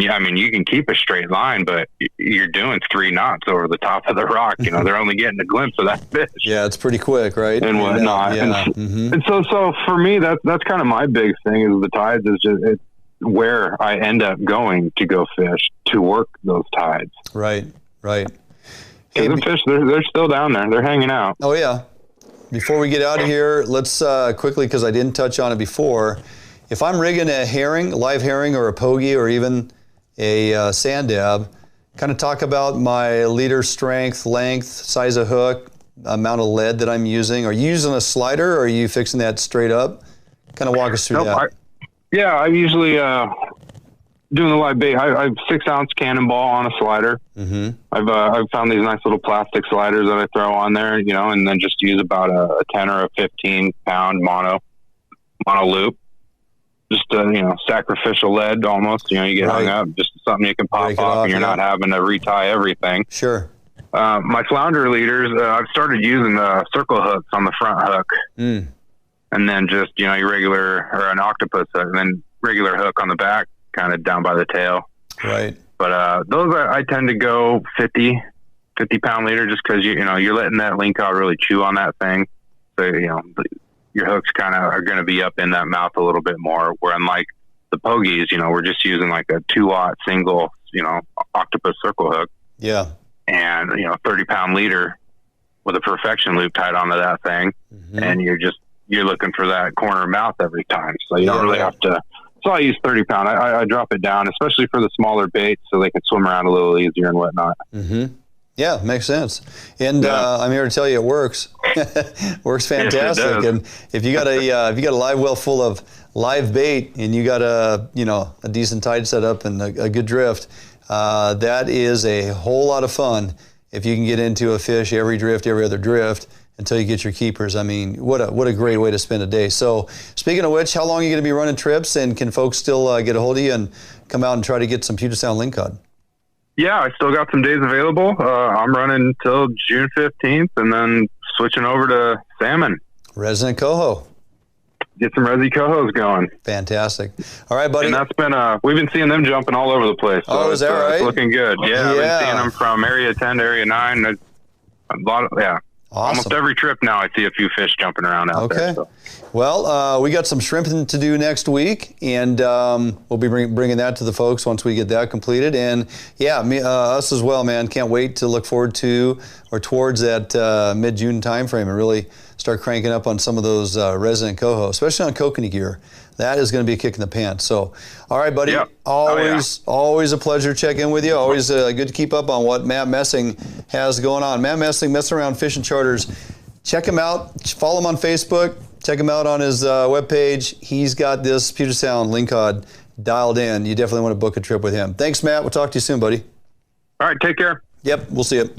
you can keep a straight line, but you're doing 3 knots over the top of the rock. They're only getting a glimpse of that fish. Yeah, it's pretty quick, right? And whatnot. Yeah. And so for me, that's kind of my big thing is the tides is just it's where I end up going to go fish to work those tides. Right. Hey, the fish, they're still down there. They're hanging out. Oh, yeah. Before we get out of here, let's quickly, because I didn't touch on it before, if I'm rigging a live herring or a pogie or even a sand dab, kind of talk about my leader strength, length, size of hook, amount of lead that I'm using. Are you using a slider or are you fixing that straight up? Kind of walk us through that. I usually doing the live bait. I have 6-ounce cannonball on a slider. Mm-hmm. I've found these nice little plastic sliders that I throw on there, and then just use about a 10 or a 15 pound mono loop. Just sacrificial lead almost. You get hung up, just something you can pop off, and you're not having to retie everything. Sure. My Flounder Leaders, I've started using circle hooks on the front hook, and then just your regular or an octopus hook, and then regular hook on the back, kind of down by the tail. Right. But those I tend to go 50 pound leader, just because you're letting that lingcod really chew on that thing. So your hooks kind of are going to be up in that mouth a little bit more. Where unlike the pogies, we're just using like a 2-aught single, octopus circle hook. Yeah. And 30 pound leader with a perfection loop tied onto that thing, and you're looking for that corner mouth every time. So you don't really have to. So I use 30 pound. I drop it down, especially for the smaller baits, so they can swim around a little easier and whatnot. Mm-hmm. Yeah, makes sense. And I'm here to tell you it works. Works fantastic. Yes, it does. And if you got a live well full of live bait and you got a decent tide set up and a good drift, that is a whole lot of fun if you can get into a fish every drift, every other drift, until you get your keepers. I mean, what a great way to spend a day. So speaking of which, how long are you going to be running trips, and can folks still get a hold of you and come out and try to get some Puget Sound lingcod? Yeah, I still got some days available. I'm running till June 15th and then switching over to salmon. Resident coho. Get some resi cohos going. Fantastic. All right, buddy. And that's been, we've been seeing them jumping all over the place. So is that right? It's looking good. Yeah, I've been seeing them from area 10 to area 9. A lot of, Awesome. Almost every trip now I see a few fish jumping around out there. So. Well, we got some shrimping to do next week, and we'll be bringing that to the folks once we get that completed. And yeah, us as well, man. Can't wait to look forward to or towards that mid-June timeframe and really start cranking up on some of those resident coho, especially on Kokanee gear. That is going to be a kick in the pants. So, all right, buddy. Yep. Always a pleasure to check in with you. Always good to keep up on what Matt Messin has going on. Matt Messin, Messing Around Fishing Charters. Check him out. Follow him on Facebook. Check him out on his webpage. He's got this Puget Sound Lingcod dialed in. You definitely want to book a trip with him. Thanks, Matt. We'll talk to you soon, buddy. All right, take care. Yep, we'll see you.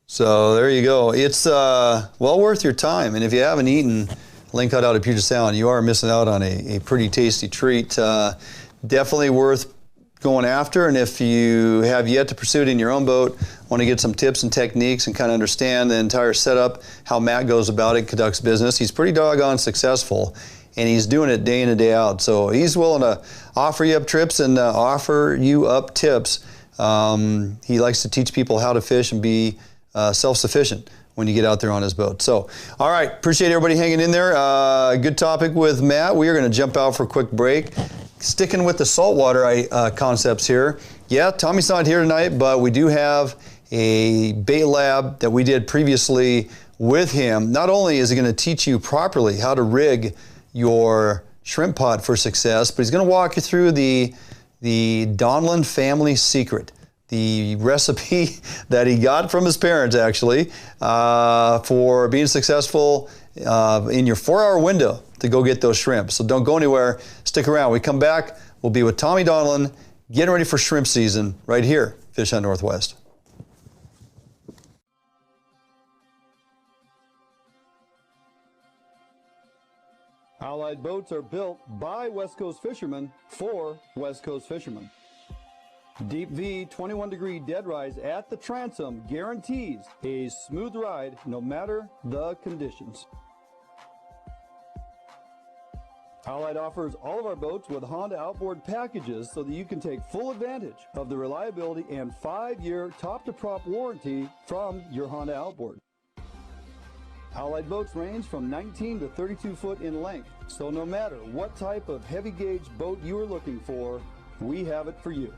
So there you go. It's well worth your time. And if you haven't eaten Lingcod out of Puget Sound, you are missing out on a pretty tasty treat. Definitely worth going after. And if you have yet to pursue it in your own boat, want to get some tips and techniques and kind of understand the entire setup, how Matt goes about it, conducts business. He's pretty doggone successful, and he's doing it day in and day out. So he's willing to offer you up trips and offer you up tips. He likes to teach people how to fish and be self-sufficient when you get out there on his boat. So, all right, appreciate everybody hanging in there. Good topic with Matt. We are going to jump out for a quick break. Sticking with the saltwater concepts here. Yeah, Tommy's not here tonight, but we do have a bait lab that we did previously with him. Not only is he going to teach you properly how to rig your shrimp pot for success, but he's going to walk you through the Donlin family secret, the recipe that he got from his parents, actually, for being successful in your 4-hour window to go get those shrimp. So don't go anywhere. Stick around. We come back, we'll be with Tommy Donlin, getting ready for shrimp season right here, Fish on Northwest. Allied boats are built by West Coast fishermen for West Coast fishermen. Deep V 21-degree dead rise at the transom guarantees a smooth ride no matter the conditions. Allied offers all of our boats with Honda outboard packages so that you can take full advantage of the reliability and 5-year top-to-prop warranty from your Honda outboard. Allied boats range from 19 to 32 foot in length, so no matter what type of heavy gauge boat you are looking for, we have it for you.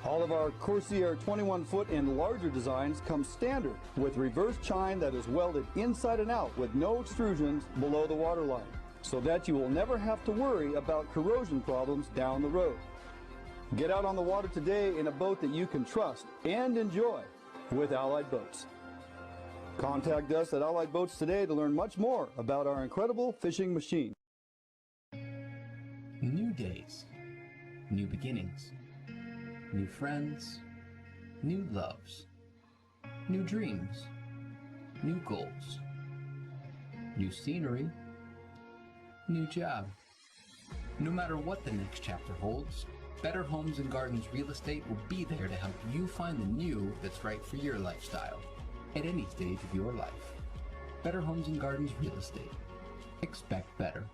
All of our Corsair 21-foot and larger designs come standard with reverse chine that is welded inside and out with no extrusions below the waterline, so that you will never have to worry about corrosion problems down the road. Get out on the water today in a boat that you can trust and enjoy with Allied Boats. Contact us at Allied Boats today to learn much more about our incredible fishing machine. New days, new beginnings. New friends, new loves, new dreams, new goals, new scenery, new job. No matter what the next chapter holds, Better Homes and Gardens Real Estate will be there to help you find the new that's right for your lifestyle at any stage of your life. Better Homes and Gardens Real Estate. Expect better.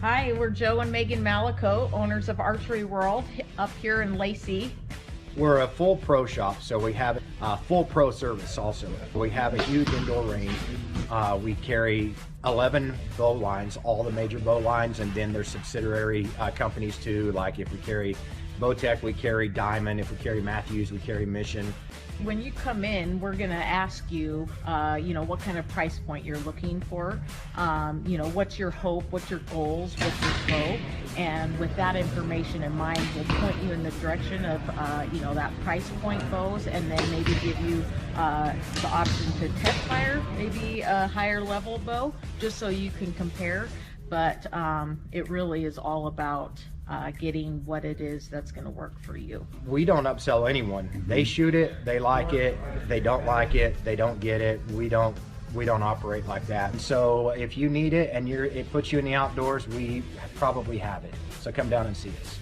Hi, we're Joe and Megan Malico, owners of Archery World up here in Lacey. We're a full pro shop, so we have a full pro service also. We have a huge indoor range. We carry 11 bow lines, all the major bow lines, and then there's subsidiary companies too, like if we carry Bowtech, we carry Diamond. If we carry Matthews, we carry Mission. When you come in, we're going to ask you, what kind of price point you're looking for. What's your hope? What's your goals? What's your scope? And with that information in mind, we'll point you in the direction of, that price point bows, and then maybe give you the option to test fire, maybe a higher level bow, just so you can compare. but it really is all about getting what it is that's going to work for you. We don't upsell anyone. They shoot it, they like it, they don't like it, they don't get it. We don't operate like that. And so if you need it and it puts you in the outdoors, we probably have it. So come down and see us.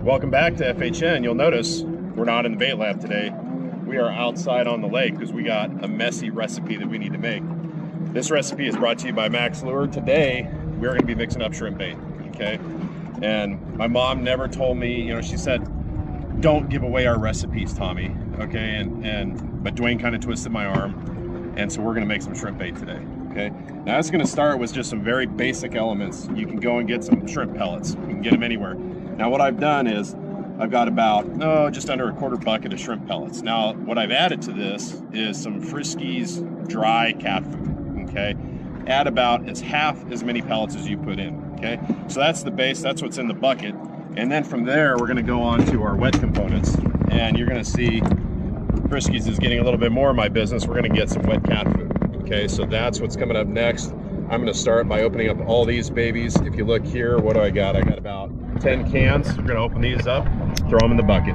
Welcome back to FHN. You'll notice we're not in the bait lab today. We are outside on the lake because we got a messy recipe that we need to make. This recipe is brought to you by Max Lure. Today, we're going to be mixing up shrimp bait, okay? And my mom never told me, you know, she said, don't give away our recipes, Tommy, okay? But Dwayne kind of twisted my arm, and so we're going to make some shrimp bait today, okay? Now, it's going to start with just some very basic elements. You can go and get some shrimp pellets. You can get them anywhere. Now what I've done is I've got about just under a quarter bucket of shrimp pellets. Now what I've added to this is some Friskies dry cat food, okay? Add about half as many pellets as you put in, okay? So that's the base, that's what's in the bucket. And then from there we're gonna go on to our wet components, and you're gonna see Friskies is getting a little bit more of my business. We're gonna get some wet cat food, okay? So that's what's coming up next. I'm gonna start by opening up all these babies. If you look here, what do I got? I got about 10 cans. We're gonna open these up, throw them in the bucket.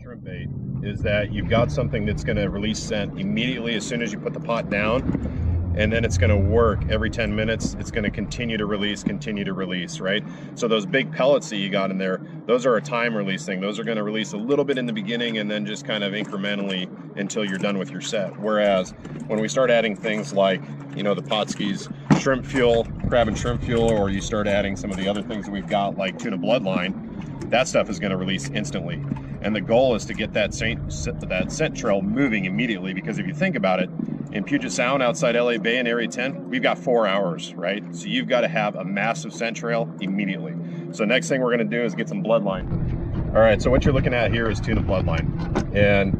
Shrimp bait is that you've got something that's going to release scent immediately as soon as you put the pot down, and then it's going to work every 10 minutes. It's going to continue to release, right? So those big pellets that you got in there, those are a time release thing. Those are going to release a little bit in the beginning and then just kind of incrementally until you're done with your set. Whereas when we start adding things like, you know, the Potskis shrimp fuel, crab and shrimp fuel, or you start adding some of the other things that we've got like Tuna Bloodline, that stuff is going to release instantly. And the goal is to get that scent trail moving immediately, because if you think about it, in Puget Sound outside LA Bay and Area 10, we've got 4 hours, right? So you've got to have a massive scent trail immediately. So next thing we're going to do is get some bloodline. All right, so what you're looking at here is Tuna Bloodline. And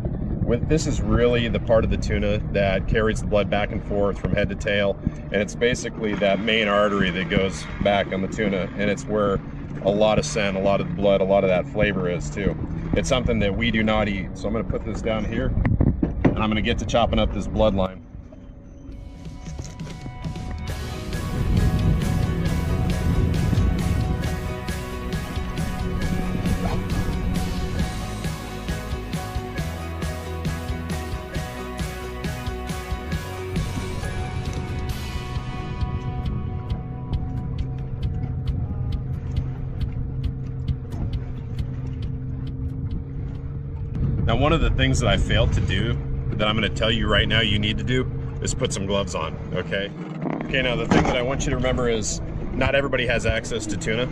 this is really the part of the tuna that carries the blood back and forth from head to tail. And it's basically that main artery that goes back on the tuna. And it's where a lot of scent, a lot of the blood, a lot of that flavor is too. It's something that we do not eat. So I'm going to put this down here, and I'm going to get to chopping up this bloodline. Now, one of the things that I failed to do that I'm going to tell you right now you need to do is put some gloves on, okay? Okay, now the thing that I want you to remember is not everybody has access to tuna.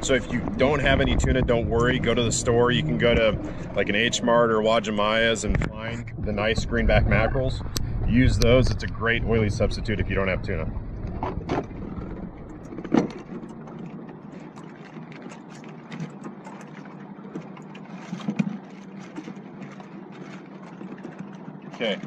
So if you don't have any tuna, don't worry. Go to the store. You can go to like an H-Mart or Wajamaya's and find the nice greenback mackerels. Use those. It's a great oily substitute if you don't have tuna. Okay,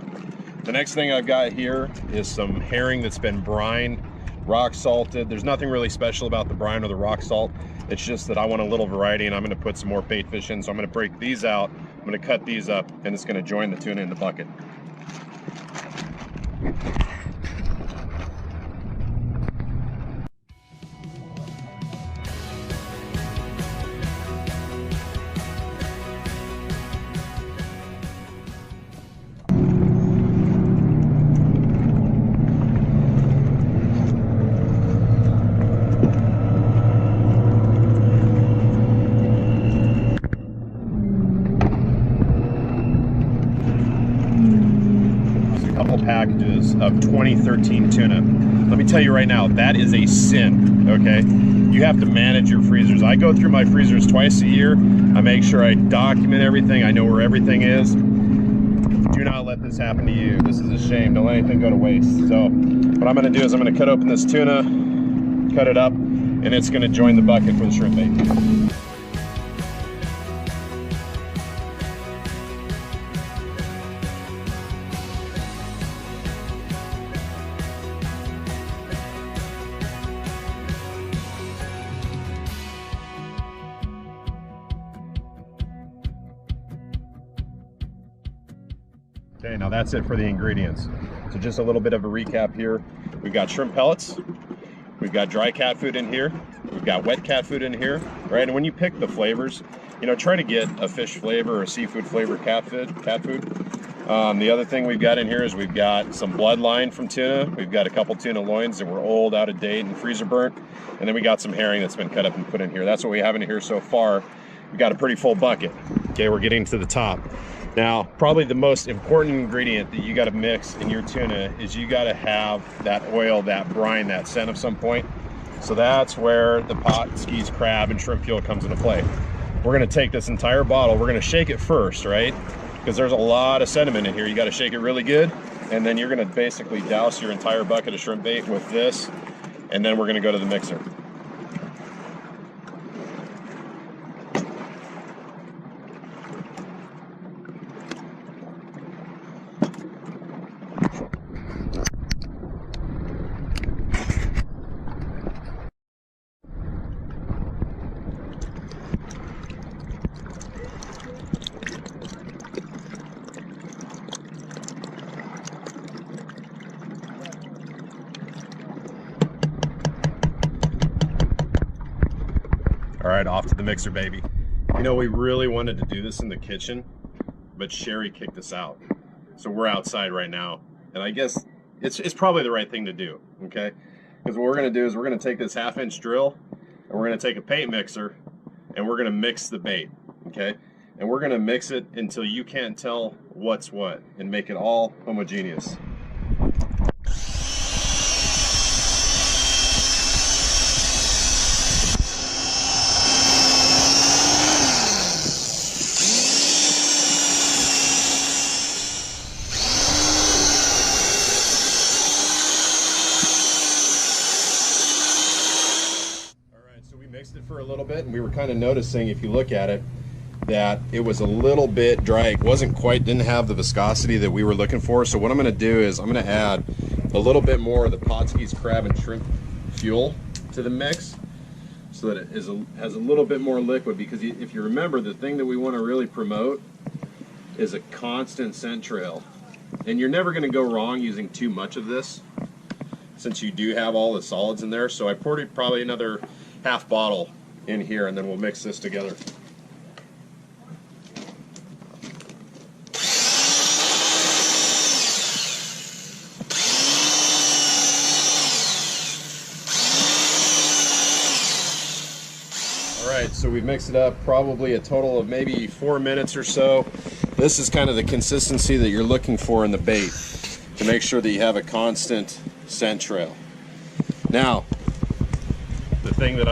the next thing I've got here is some herring that's been brined, rock salted. There's nothing really special about the brine or the rock salt. It's just that I want a little variety, and I'm going to put some more bait fish in. So I'm going to break these out, I'm going to cut these up, and it's going to join the tuna in the bucket. couple packages of 2013 tuna. Let me tell you right now, that is a sin, okay? You have to manage your freezers. I go through my freezers twice a year. I make sure I document everything. I know where everything is. Do not let this happen to you. This is a shame. Don't let anything go to waste. So what I'm gonna do is I'm gonna cut open this tuna, cut it up, and it's gonna join the bucket for the shrimp bait. Okay, now that's it for the ingredients. So just a little bit of a recap here. We've got shrimp pellets, we've got dry cat food in here, we've got wet cat food in here, right? And when you pick the flavors, you know, try to get a fish flavor or a seafood flavor cat food. The other thing we've got in here is we've got some bloodline from tuna. We've got a couple tuna loins that were old, out of date, and freezer burnt. And then we got some herring that's been cut up and put in here. That's what we have in here so far. We've got a pretty full bucket. Okay, we're getting to the top. Now, probably the most important ingredient that you got to mix in your tuna is you got to have that oil, that brine, that scent of some point. So that's where the pot, skis, crab, and shrimp fuel comes into play. We're going to take this entire bottle, we're going to shake it first, right? Because there's a lot of sediment in here. You got to shake it really good, and then you're going to basically douse your entire bucket of shrimp bait with this, and then we're going to go to the mixer. All right, off to the mixer, baby. You know, we really wanted to do this in the kitchen, but Sherry kicked us out. So we're outside right now. And I guess it's probably the right thing to do, okay? Because what we're gonna do is we're gonna take this 1/2-inch drill, and we're gonna take a paint mixer, and we're gonna mix the bait, okay? And we're gonna mix it until you can't tell what's what, and make it all homogeneous. Mixed it for a little bit, and we were kind of noticing, if you look at it, that it was a little bit dry. It wasn't quite, didn't have the viscosity that we were looking for. So what I'm going to do is I'm going to add a little bit more of the Potskis crab and shrimp fuel to the mix, so that it has a little bit more liquid. Because if you remember, the thing that we want to really promote is a constant scent trail, and you're never going to go wrong using too much of this, since you do have all the solids in there. So I poured probably another half bottle in here, and then we'll mix this together. All right, so we've mixed it up probably a total of maybe 4 minutes or so. This is kind of the consistency that you're looking for in the bait to make sure that you have a constant scent trail. Now, the thing that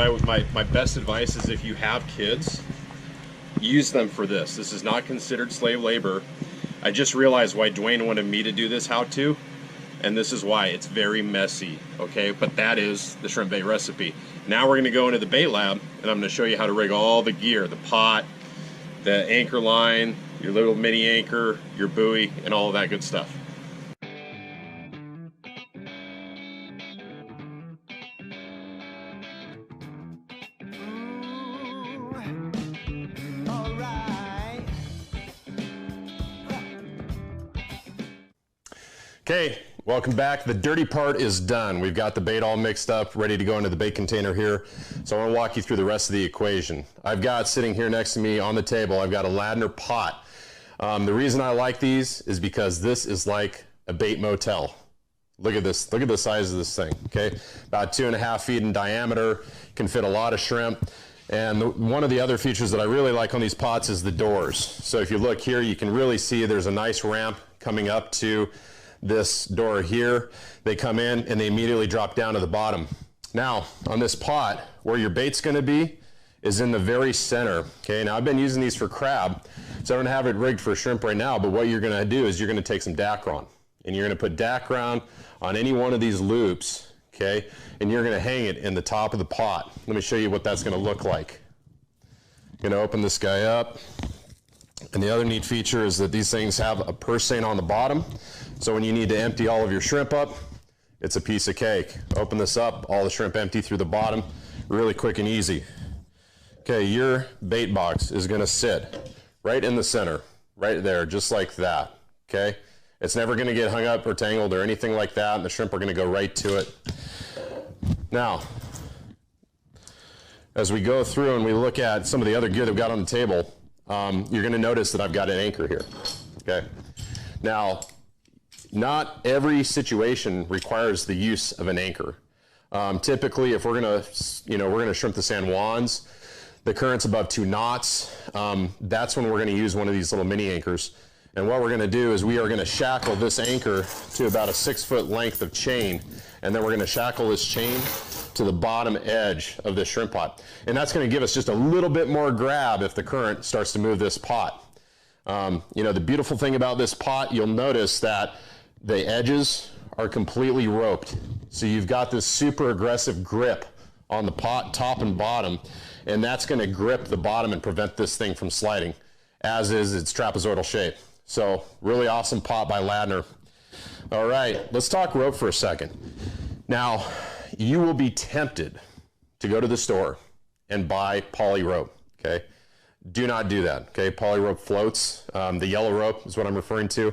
my best advice is, if you have kids, use them for this. This is not considered slave labor. I just realized why Dwayne wanted me to do this how-to, and this is why. It's very messy, okay? But that is the shrimp bait recipe. Now we're gonna go into the bait lab, and I'm gonna show you how to rig all the gear, the pot, the anchor line, your little mini anchor, your buoy, and all of that good stuff. Okay, welcome back. The dirty part is done. We've got the bait all mixed up, ready to go into the bait container here. So I want to walk you through the rest of the equation. I've got sitting here next to me on the table, I've got a Ladner Pot. The reason I like these is because this is like a bait motel. Look at this, look at the size of this thing, okay? About 2.5 feet in diameter, can fit a lot of shrimp. And one of the other features that I really like on these pots is the doors. So if you look here, you can really see there's a nice ramp coming up to this door here. They come in and they immediately drop down to the bottom. Now, on this pot, where your bait's gonna be is in the very center, okay? Now, I've been using these for crab, so I don't have it rigged for shrimp right now, but what you're gonna do is you're gonna take some Dacron, and you're gonna put Dacron on any one of these loops, okay? And you're gonna hang it in the top of the pot. Let me show you what that's gonna look like. I'm gonna open this guy up. And the other neat feature is that these things have a purse seine on the bottom. So when you need to empty all of your shrimp up, it's a piece of cake. Open this up, all the shrimp empty through the bottom, really quick and easy. Okay, your bait box is gonna sit right in the center, right there, just like that, okay? It's never gonna get hung up or tangled or anything like that, and the shrimp are gonna go right to it. Now, as we go through and we look at some of the other gear that we've got on the table, you're gonna notice that I've got an anchor here, okay? Now, not every situation requires the use of an anchor. Typically, if we're gonna shrimp the San Juans, the current's above 2 knots, that's when we're gonna use one of these little mini anchors. And what we're gonna do is we are gonna shackle this anchor to about a 6-foot length of chain, and then we're gonna shackle this chain to the bottom edge of the shrimp pot. And that's gonna give us just a little bit more grab if the current starts to move this pot. You know, the beautiful thing about this pot, you'll notice that the edges are completely roped. So you've got this super aggressive grip on the pot, top and bottom, and that's gonna grip the bottom and prevent this thing from sliding, as is its trapezoidal shape. So really awesome pot by Ladner. All right, let's talk rope for a second. Now, you will be tempted to go to the store and buy poly rope, okay? Do not do that, okay? Poly rope floats. The yellow rope is what I'm referring to.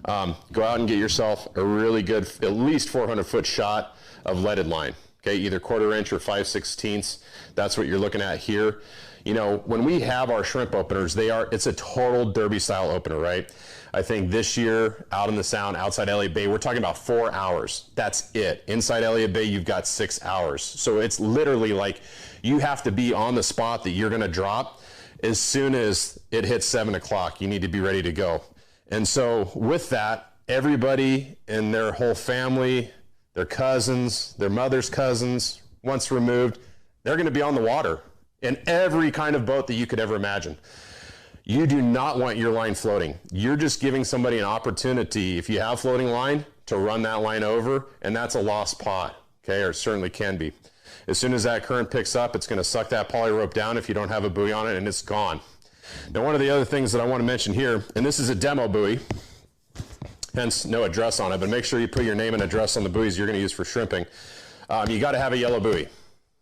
Go out and get yourself a really good, at least 400-foot shot of leaded line, okay? Either 1/4 inch or 5/16. That's what you're looking at here. You know, when we have our shrimp openers, it's a total derby style opener, right? I think this year out in the Sound, outside Elliott Bay, we're talking about 4 hours. That's it. Inside Elliott Bay, you've got 6 hours. So it's literally like you have to be on the spot that you're gonna drop as soon as it hits 7 o'clock. You need to be ready to go. And so with that, everybody and their whole family, their cousins, their mother's cousins, once removed, they're gonna be on the water in every kind of boat that you could ever imagine. You do not want your line floating. You're just giving somebody an opportunity, if you have floating line, to run that line over, and that's a lost pot, okay, or it certainly can be. As soon as that current picks up, it's gonna suck that poly rope down if you don't have a buoy on it, and it's gone. Now, one of the other things that I wanna mention here, and this is a demo buoy, hence no address on it, but make sure you put your name and address on the buoys you're gonna use for shrimping. You gotta have a yellow buoy,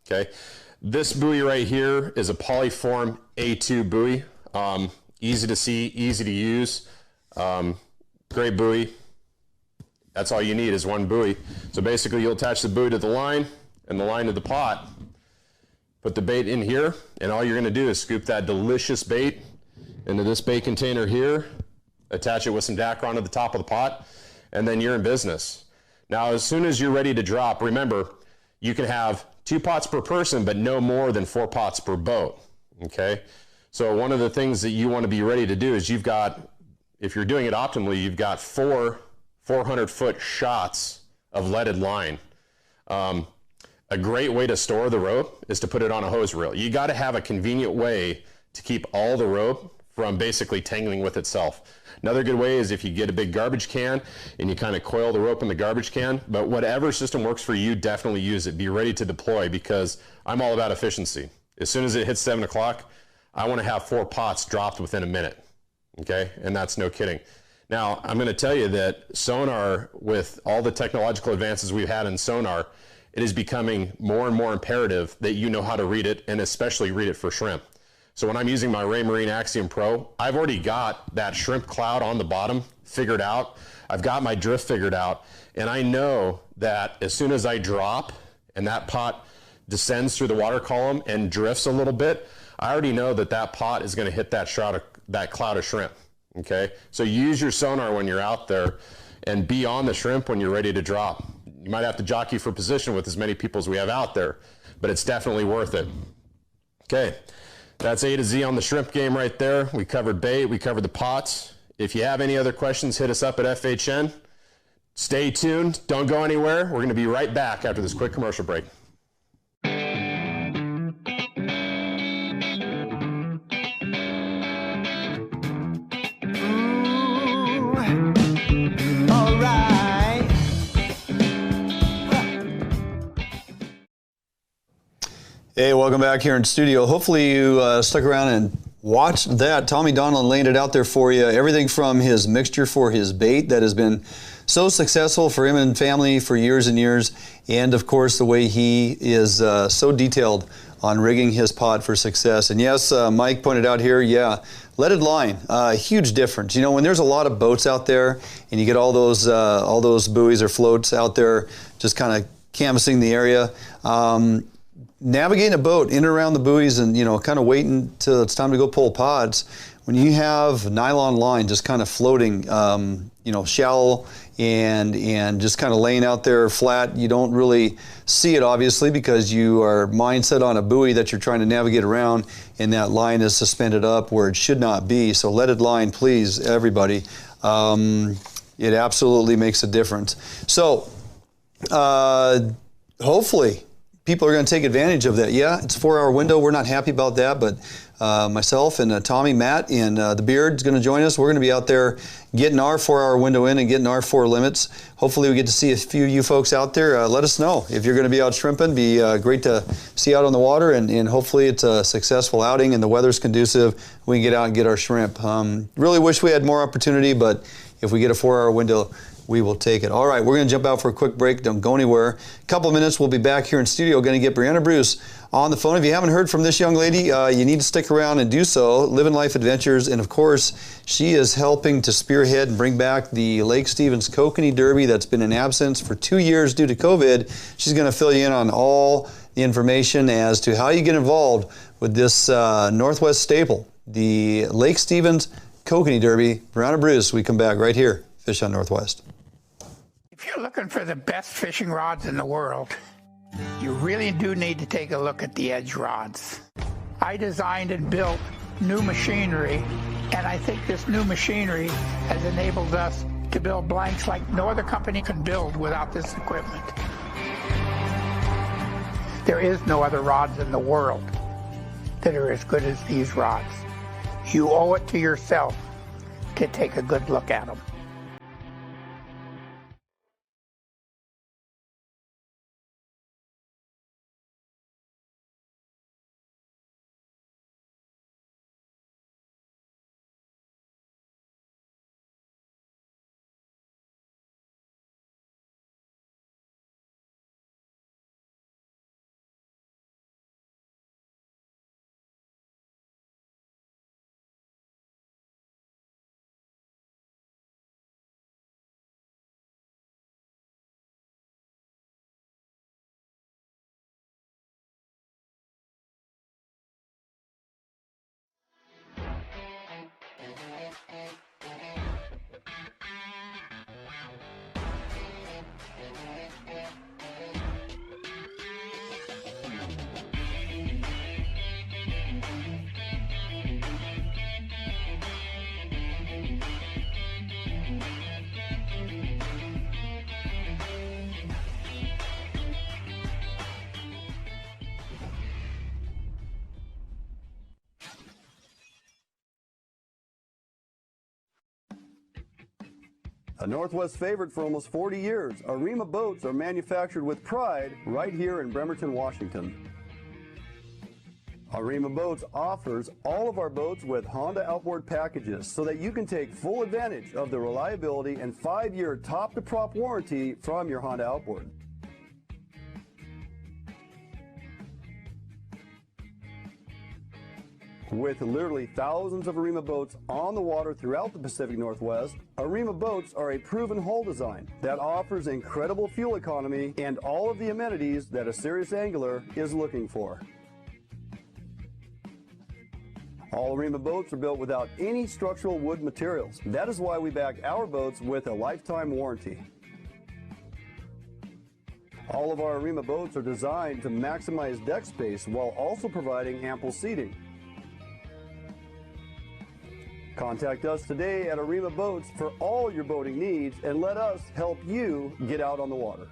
okay? This buoy right here is a Polyform A2 buoy. Easy to see, easy to use, great buoy. That's all you need is one buoy. So basically you'll attach the buoy to the line and the line to the pot, put the bait in here, and all you're gonna do is scoop that delicious bait into this bait container here, attach it with some Dacron at the top of the pot, and then you're in business. Now, as soon as you're ready to drop, remember, you can have 2 pots per person, but no more than 4 pots per boat, okay? So one of the things that you want to be ready to do is you've got, if you're doing it optimally, you've got 4 400-foot shots of leaded line. A great way to store the rope is to put it on a hose reel. You got to have a convenient way to keep all the rope from basically tangling with itself. Another good way is if you get a big garbage can and you kind of coil the rope in the garbage can, but whatever system works for you, definitely use it. Be ready to deploy, because I'm all about efficiency. As soon as it hits 7 o'clock, I want to have 4 pots dropped within a minute, okay? And that's no kidding. Now, I'm going to tell you that sonar, with all the technological advances we've had in sonar, it is becoming more and more imperative that you know how to read it, and especially read it for shrimp. So when I'm using my Ray Marine Axiom Pro, I've already got that shrimp cloud on the bottom figured out. I've got my drift figured out, and I know that as soon as I drop and that pot descends through the water column and drifts a little bit, I already know that that pot is going to hit that cloud of shrimp, okay? So use your sonar when you're out there and be on the shrimp when you're ready to drop. You might have to jockey for position with as many people as we have out there, but it's definitely worth it. Okay, that's A to Z on the shrimp game right there. We covered bait, we covered the pots. If you have any other questions, hit us up at FHN. Stay tuned. Don't go anywhere. We're going to be right back after this quick commercial break. Hey, welcome back here in studio. Hopefully you stuck around and watched that. Tommy Donlin laid it out there for you. Everything from his mixture for his bait that has been so successful for him and family for years and years, and of course the way he is so detailed on rigging his pot for success. And yes, Mike pointed out here, yeah, leaded line, huge difference. You know, when there's a lot of boats out there and you get all those buoys or floats out there just kind of canvassing the area, navigating a boat in and around the buoys and, you know, kind of waiting till it's time to go pull pods, when you have nylon line just kind of floating, you know, shallow and just kind of laying out there flat, you don't really see it obviously because you are mindset on a buoy that you're trying to navigate around and that line is suspended up where it should not be. So leaded line, please, everybody. It absolutely makes a difference. So hopefully people are going to take advantage of that. Yeah, it's a 4-hour window. We're not happy about that, but myself and Tommy, Matt, and the Beard's going to join us. We're going to be out there getting our 4-hour window in and getting our 4 limits. Hopefully we get to see a few of you folks out there. Let us know if you're going to be out shrimping. Be great to see out on the water, and hopefully it's a successful outing and the weather's conducive. We can get out and get our shrimp. Really wish we had more opportunity, but if we get a 4-hour window, we will take it. All right, we're going to jump out for a quick break. Don't go anywhere. A couple of minutes, we'll be back here in studio. Going to get Brianna Bruce on the phone. If you haven't heard from this young lady, you need to stick around and do so. Livin Life Adventures, and of course, she is helping to spearhead and bring back the Lake Stevens Kokanee Derby that's been in absence for 2 years due to COVID. She's going to fill you in on all the information as to how you get involved with this Northwest staple, the Lake Stevens Kokanee Derby. Brianna Bruce, we come back right here, Fish on Northwest. If you're looking for the best fishing rods in the world, you really do need to take a look at the edge rods. I designed and built new machinery, and I think this new machinery has enabled us to build blanks like no other company can build without this equipment. There is no other rods in the world that are as good as these rods. You owe it to yourself to take a good look at them. A Northwest favorite for almost 40 years, Arima Boats are manufactured with pride right here in Bremerton, Washington. Arima Boats offers all of our boats with Honda outboard packages so that you can take full advantage of the reliability and 5-year top-to-prop warranty from your Honda outboard. With literally thousands of Arima boats on the water throughout the Pacific Northwest, Arima boats are a proven hull design that offers incredible fuel economy and all of the amenities that a serious angler is looking for. All Arima boats are built without any structural wood materials. That is why we back our boats with a lifetime warranty. All of our Arima boats are designed to maximize deck space while also providing ample seating. Contact us today at Arima Boats for all your boating needs and let us help you get out on the water.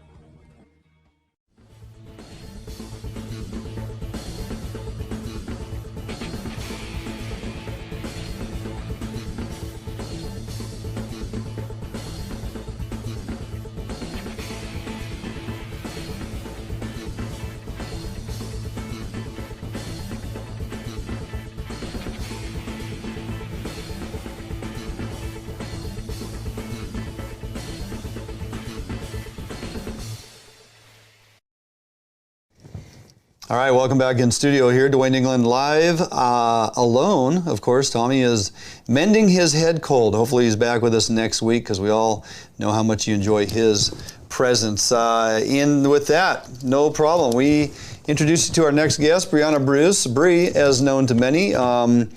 All right, welcome back in studio here. Dwayne Jinglin live, alone. Of course, Tommy is mending his head cold. Hopefully he's back with us next week because we all know how much you enjoy his presence. And with that, no problem. We introduce you to our next guest, Brianna Bruce. Bree, as known to many, and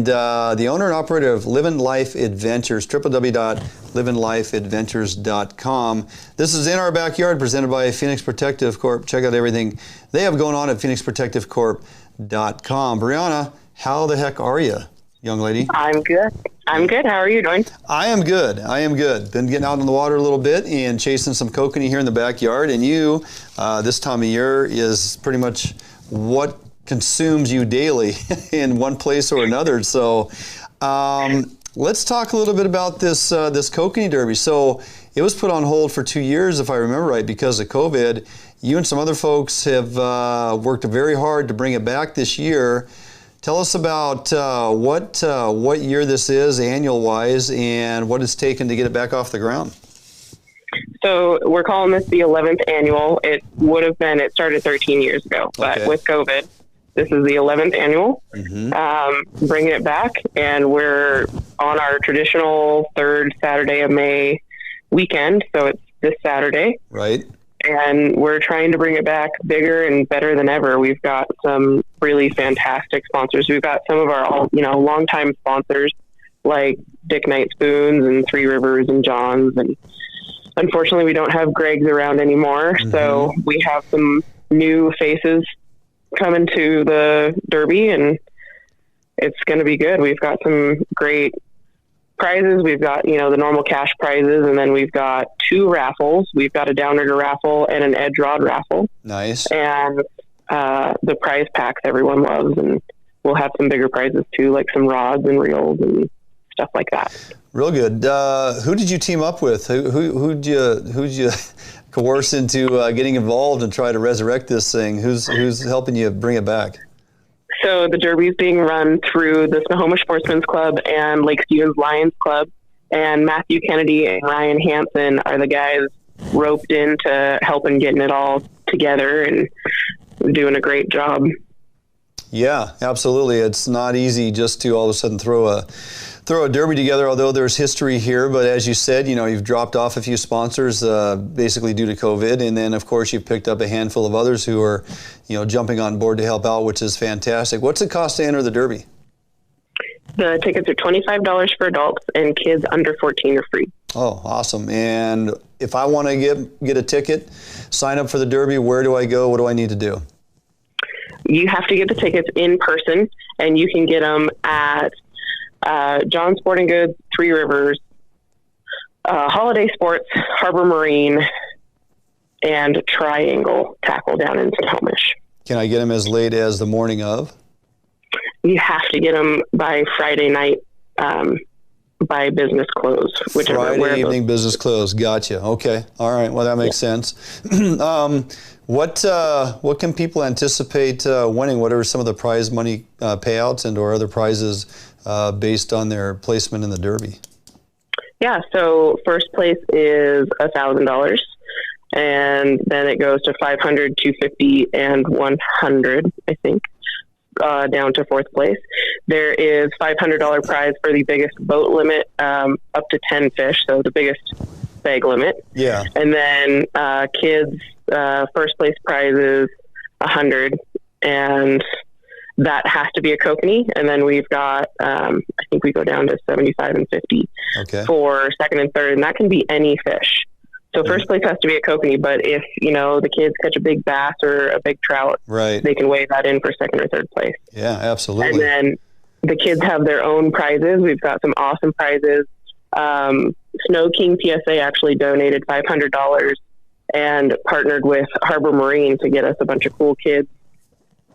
the owner and operator of Livin Life Adventures, www.livinlifeadventures.com. This is In Our Backyard, presented by Phoenix Protective Corp. Check out everything they have going on at phoenixprotectivecorp.com. Brianna, how the heck are you, young lady? I'm good. I'm good. How are you doing? I am good. I am good. Been getting out on the water a little bit and chasing some kokanee here in the backyard. And you, this time of year, is pretty much what consumes you daily in one place or another. So let's talk a little bit about this kokanee derby. So it was put on hold for 2 years, if I remember right, because of COVID. You and some other folks have worked very hard to bring it back this year. Tell us about what year this is annual-wise and what it's taken to get it back off the ground. So we're calling this the 11th annual. It started 13 years ago, but with COVID, this is the 11th annual. Mm-hmm. Bringing it back, and we're on our traditional third Saturday of May weekend, so it's this Saturday. Right. And we're trying to bring it back bigger and better than ever. We've got some really fantastic sponsors. We've got some of our, longtime sponsors like Dick Knight Spoons and Three Rivers and John's. And unfortunately, we don't have Greg's around anymore. Mm-hmm. So we have some new faces coming to the Derby, and it's going to be good. We've got some great prizes. We've got, the normal cash prizes, and then we've got 2 raffles. We've got a downrigger raffle and an edge rod raffle. Nice. And the prize packs everyone loves, and we'll have some bigger prizes too, like some rods and reels and stuff like that. Real good. Who did you team up with? Who'd you coerce into getting involved and try to resurrect this thing? Who's helping you bring it back? So the Derby is being run through the Snohomish Sportsman's Club and Lake Stevens Lions Club, and Matthew Kennedy and Ryan Hansen are the guys roped into helping getting it all together, and doing a great job. Yeah, absolutely. It's not easy just to all of a sudden throw a derby together, although there's history here. But as you said, you've dropped off a few sponsors basically due to COVID. And then, of course, you've picked up a handful of others who are, jumping on board to help out, which is fantastic. What's it cost to enter the Derby? The tickets are $25 for adults, and kids under 14 are free. Oh, awesome. And if I want to get a ticket, sign up for the Derby, where do I go? What do I need to do? You have to get the tickets in person, and you can get them at John Sporting Goods, Three Rivers, Holiday Sports, Harbor Marine, and Triangle Tackle down in Snohomish. Can I get them as late as the morning of? You have to get them by Friday night, by business close. Friday evening business close. Gotcha. Okay. All right. Well, that makes sense. What can people anticipate winning? What are some of the prize money payouts and or other prizes based on their placement in the Derby? Yeah. So first place is $1,000. And then it goes to $500, $250, and $100, I think, down to fourth place. There is $500 prize for the biggest boat limit, up to 10 fish, so the biggest bag limit. Yeah. And then kids, first place prize is $100, and that has to be a kokanee. And then we've got, I think we go down to $75 and $50 for second and third, and that can be any fish. So first place has to be a kokanee, but if, the kids catch a big bass or a big trout, right, they can weigh that in for second or third place. Yeah, absolutely. And then the kids have their own prizes. We've got some awesome prizes. Snow King PSA actually donated $500 and partnered with Harbor Marine to get us a bunch of cool kids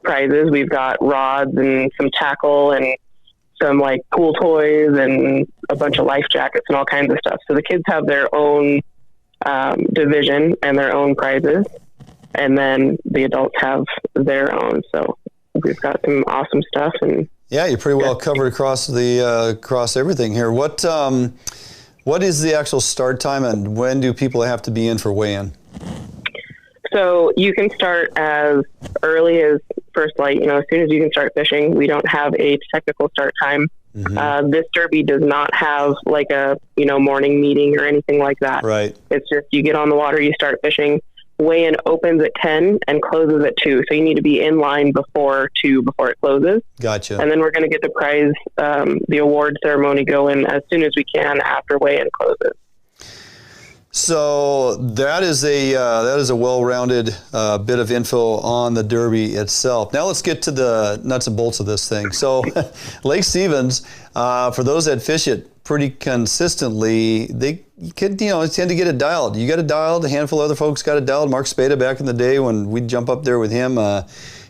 prizes. We've got rods and some tackle and some like pool toys and a bunch of life jackets and all kinds of stuff. So the kids have their own division and their own prizes, and then the adults have their own. So we've got some awesome stuff. And yeah, you're pretty well covered across everything here. What is the actual start time, and when do people have to be in for weigh-in? So you can start as early as first light, as soon as you can start fishing. We don't have a technical start time. Mm-hmm. This derby does not have like a, morning meeting or anything like that. Right. It's just you get on the water, you start fishing. Weigh-in opens at 10 and closes at 2. So you need to be in line before 2 before it closes. Gotcha. And then we're going to get the prize, the award ceremony going as soon as we can after weigh-in closes. So that is a well-rounded bit of info on the derby itself. Now let's get to the nuts and bolts of this thing. So Lake Stevens, for those that fish it pretty consistently, they tend to get it dialed. You got it dialed. A handful of other folks got it dialed. Mark Spada back in the day when we'd jump up there with him,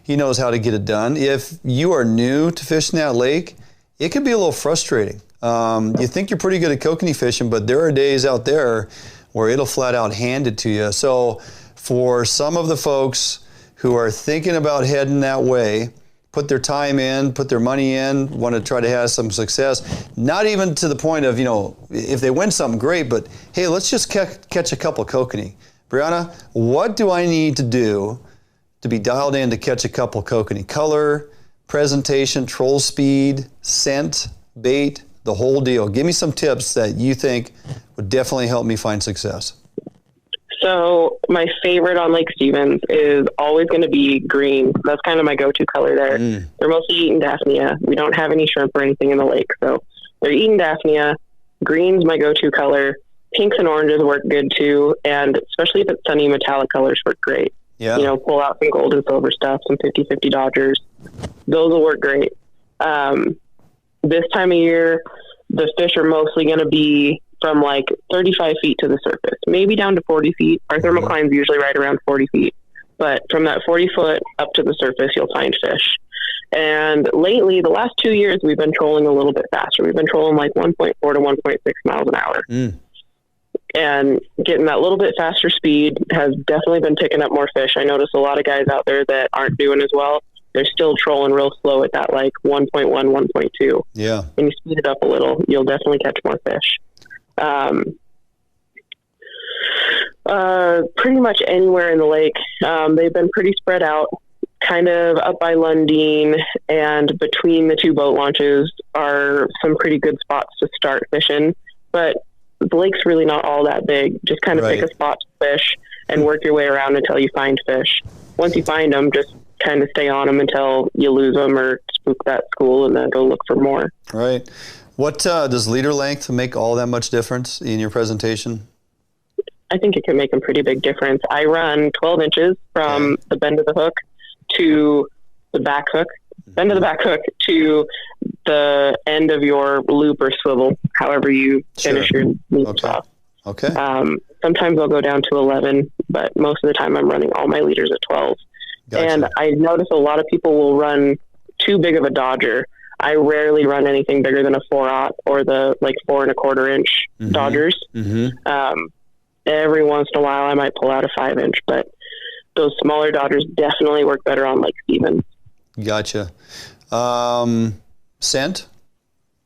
he knows how to get it done. If you are new to fishing that lake, it can be a little frustrating. You think you're pretty good at kokanee fishing, but there are days out there where it'll flat out hand it to you. So for some of the folks who are thinking about heading that way, put their time in, put their money in, want to try to have some success, not even to the point of, if they win something, great, but hey, let's just catch a couple kokanee. Brianna, what do I need to do to be dialed in to catch a couple kokanee? Color, presentation, troll speed, scent, bait, the whole deal. Give me some tips that you think would definitely help me find success. So my favorite on Lake Stevens is always going to be green. That's kind of my go-to color there. They're mostly eating Daphnia. We don't have any shrimp or anything in the lake, so they're eating Daphnia. Green's my go-to color. Pinks and oranges work good too, and especially if it's sunny, metallic colors work great. Yeah. Pull out some gold and silver stuff, some 50-50 Dodgers. Those will work great. This time of year, the fish are mostly going to be from like 35 feet to the surface, maybe down to 40 feet. Our thermocline's usually right around 40 feet. But from that 40 foot up to the surface, you'll find fish. And lately, the last 2 years, we've been trolling a little bit faster. We've been trolling like 1.4 to 1.6 miles an hour. And getting that little bit faster speed has definitely been picking up more fish. I notice a lot of guys out there that aren't doing as well. They're still trolling real slow at that like 1.1, 1.2. Yeah. When you speed it up a little, you'll definitely catch more fish. Pretty much anywhere in the lake. They've been pretty spread out, kind of up by Lundeen, and between the two boat launches are some pretty good spots to start fishing. But the lake's really not all that big. Just kind of pick a spot to fish and work your way around until you find fish. Once you find them, just kind of stay on them until you lose them or spook that school and then go look for more. Right. What does leader length make all that much difference in your presentation? I think it can make a pretty big difference. I run 12 inches from the bend of the hook to the back hook, bend of the back hook to the end of your loop or swivel, however you finish your loops off. Okay. Sometimes I'll go down to 11, but most of the time I'm running all my leaders at 12. Gotcha. And I notice a lot of people will run too big of a Dodger. I rarely run anything bigger than a 4/0 or the like 4 1/4 inch Dodgers. Every once in a while I might pull out a 5 inch, but those smaller Dodgers definitely work better on Lake Stevens. Gotcha. Scent?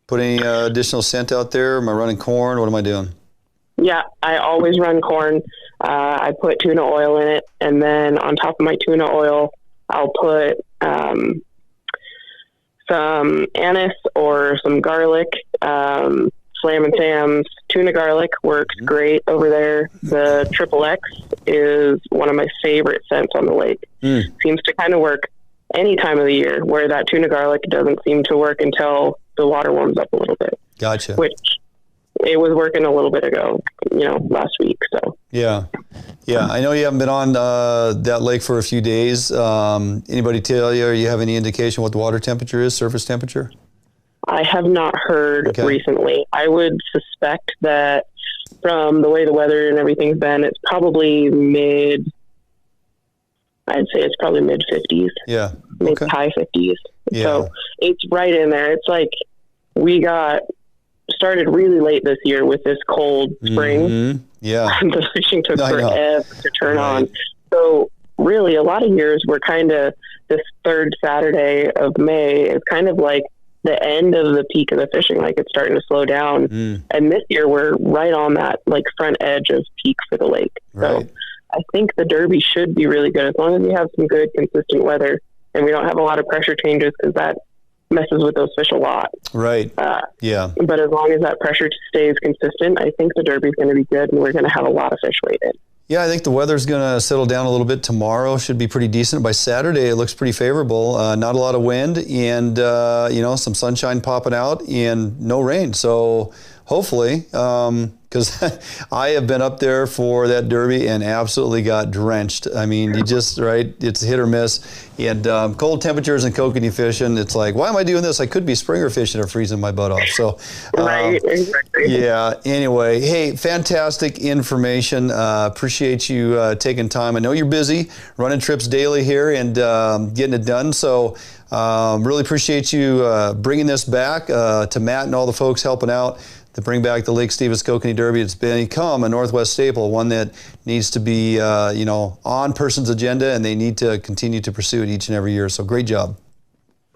Put any additional scent out there? Am I running corn? What am I doing? Yeah, I always run corn. I put tuna oil in it, and then on top of my tuna oil, I'll put some anise or some garlic. Slam and Sam's tuna garlic works great over there. The XXX is one of my favorite scents on the lake. Seems to kind of work any time of the year, where that tuna garlic doesn't seem to work until the water warms up a little bit. Gotcha. Which it was working a little bit ago, last week. So yeah. I know you haven't been on that lake for a few days. Anybody tell you, or you have any indication what the water temperature is, surface temperature? I have not heard recently. I would suspect that from the way the weather and everything's been, it's probably I'd say it's probably mid 50s. Yeah. Maybe high 50s. Yeah. So it's right in there. It's like we got started really late this year with this cold spring. Yeah. The fishing took forever to turn on. So really a lot of years we're kind of this third Saturday of May is kind of like the end of the peak of the fishing, like it's starting to slow down. And this year we're right on that like front edge of peak for the lake. So I think the Derby should be really good as long as we have some good consistent weather and we don't have a lot of pressure changes, because that messes with those fish a lot. Right. Yeah. But as long as that pressure stays consistent, I think the Derby's going to be good and we're going to have a lot of fish weighted. Yeah, I think the weather's going to settle down a little bit tomorrow. Should be pretty decent. By Saturday, it looks pretty favorable. Not a lot of wind and, you know, some sunshine popping out and no rain. So hopefully, because I have been up there for that Derby and absolutely got drenched. I mean, you just, it's hit or miss. And cold temperatures and kokanee fishing, it's like, why am I doing this? I could be springer fishing or freezing my butt off. So, yeah, anyway, hey, fantastic information. Appreciate you taking time. I know you're busy running trips daily here and getting it done. So really appreciate you bringing this back to Matt and all the folks helping out to bring back the Lake Stevens Kokanee Derby. It's become a Northwest staple, one that needs to be, you know, on person's agenda, and they need to continue to pursue it each and every year. So great job.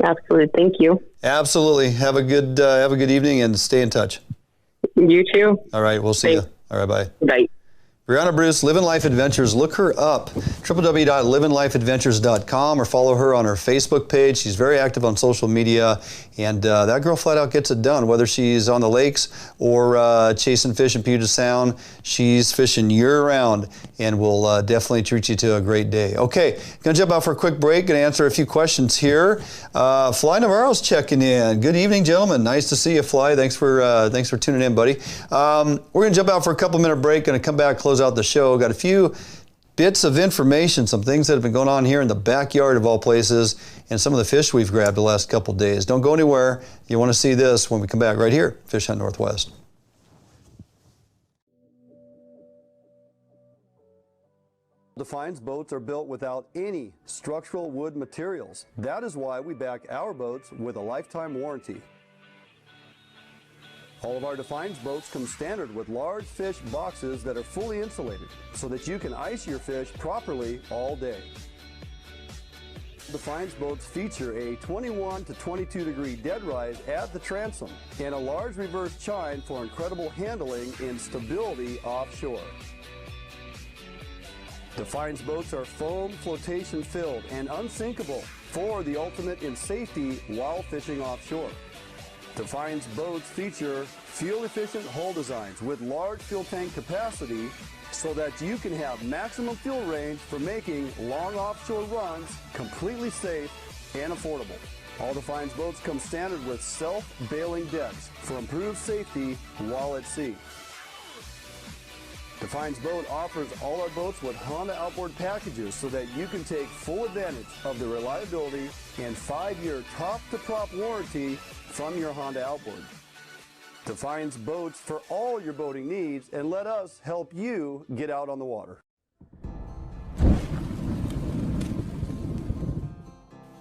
Absolutely. Thank you. Absolutely. Have a good evening and stay in touch. You too. All right. We'll see you. All right. Bye. Bye. Brianna Bruce, Livin Life Adventures. Look her up, www.livinlifeadventures.com, or follow her on her Facebook page. She's very active on social media, and that girl flat out gets it done. Whether she's on the lakes or chasing fish in Puget Sound, she's fishing year-round, and will definitely treat you to a great day. Okay, gonna jump out for a quick break. Gonna answer a few questions here. Fly Navarro's checking in. Good evening, gentlemen. Nice to see you, Fly. Thanks for tuning in, buddy. We're gonna jump out for a couple-minute break. Gonna come back, close out the show. Got a few bits of information, some things that have been going on here in the backyard of all places, and some of the fish we've grabbed the last couple days. Don't go anywhere. You want to see this when we come back right here, Fish Hunt Northwest. Defiance boats are built without any structural wood materials. That is why we back our boats with a lifetime warranty. All of our Defiance boats come standard with large fish boxes that are fully insulated so that you can ice your fish properly all day. Defiance boats feature a 21 to 22 degree dead rise at the transom and a large reverse chine for incredible handling and stability offshore. Defiance boats are foam flotation filled and unsinkable for the ultimate in safety while fishing offshore. Defiance boats feature fuel-efficient hull designs with large fuel tank capacity so that you can have maximum fuel range for making long offshore runs completely safe and affordable. All Defiance boats come standard with self-bailing decks for improved safety while at sea. Defiance Boat offers all our boats with Honda outboard packages so that you can take full advantage of the reliability and 5-year top-to-prop warranty from your Honda outboard. Defiance Boats for all your boating needs, and let us help you get out on the water.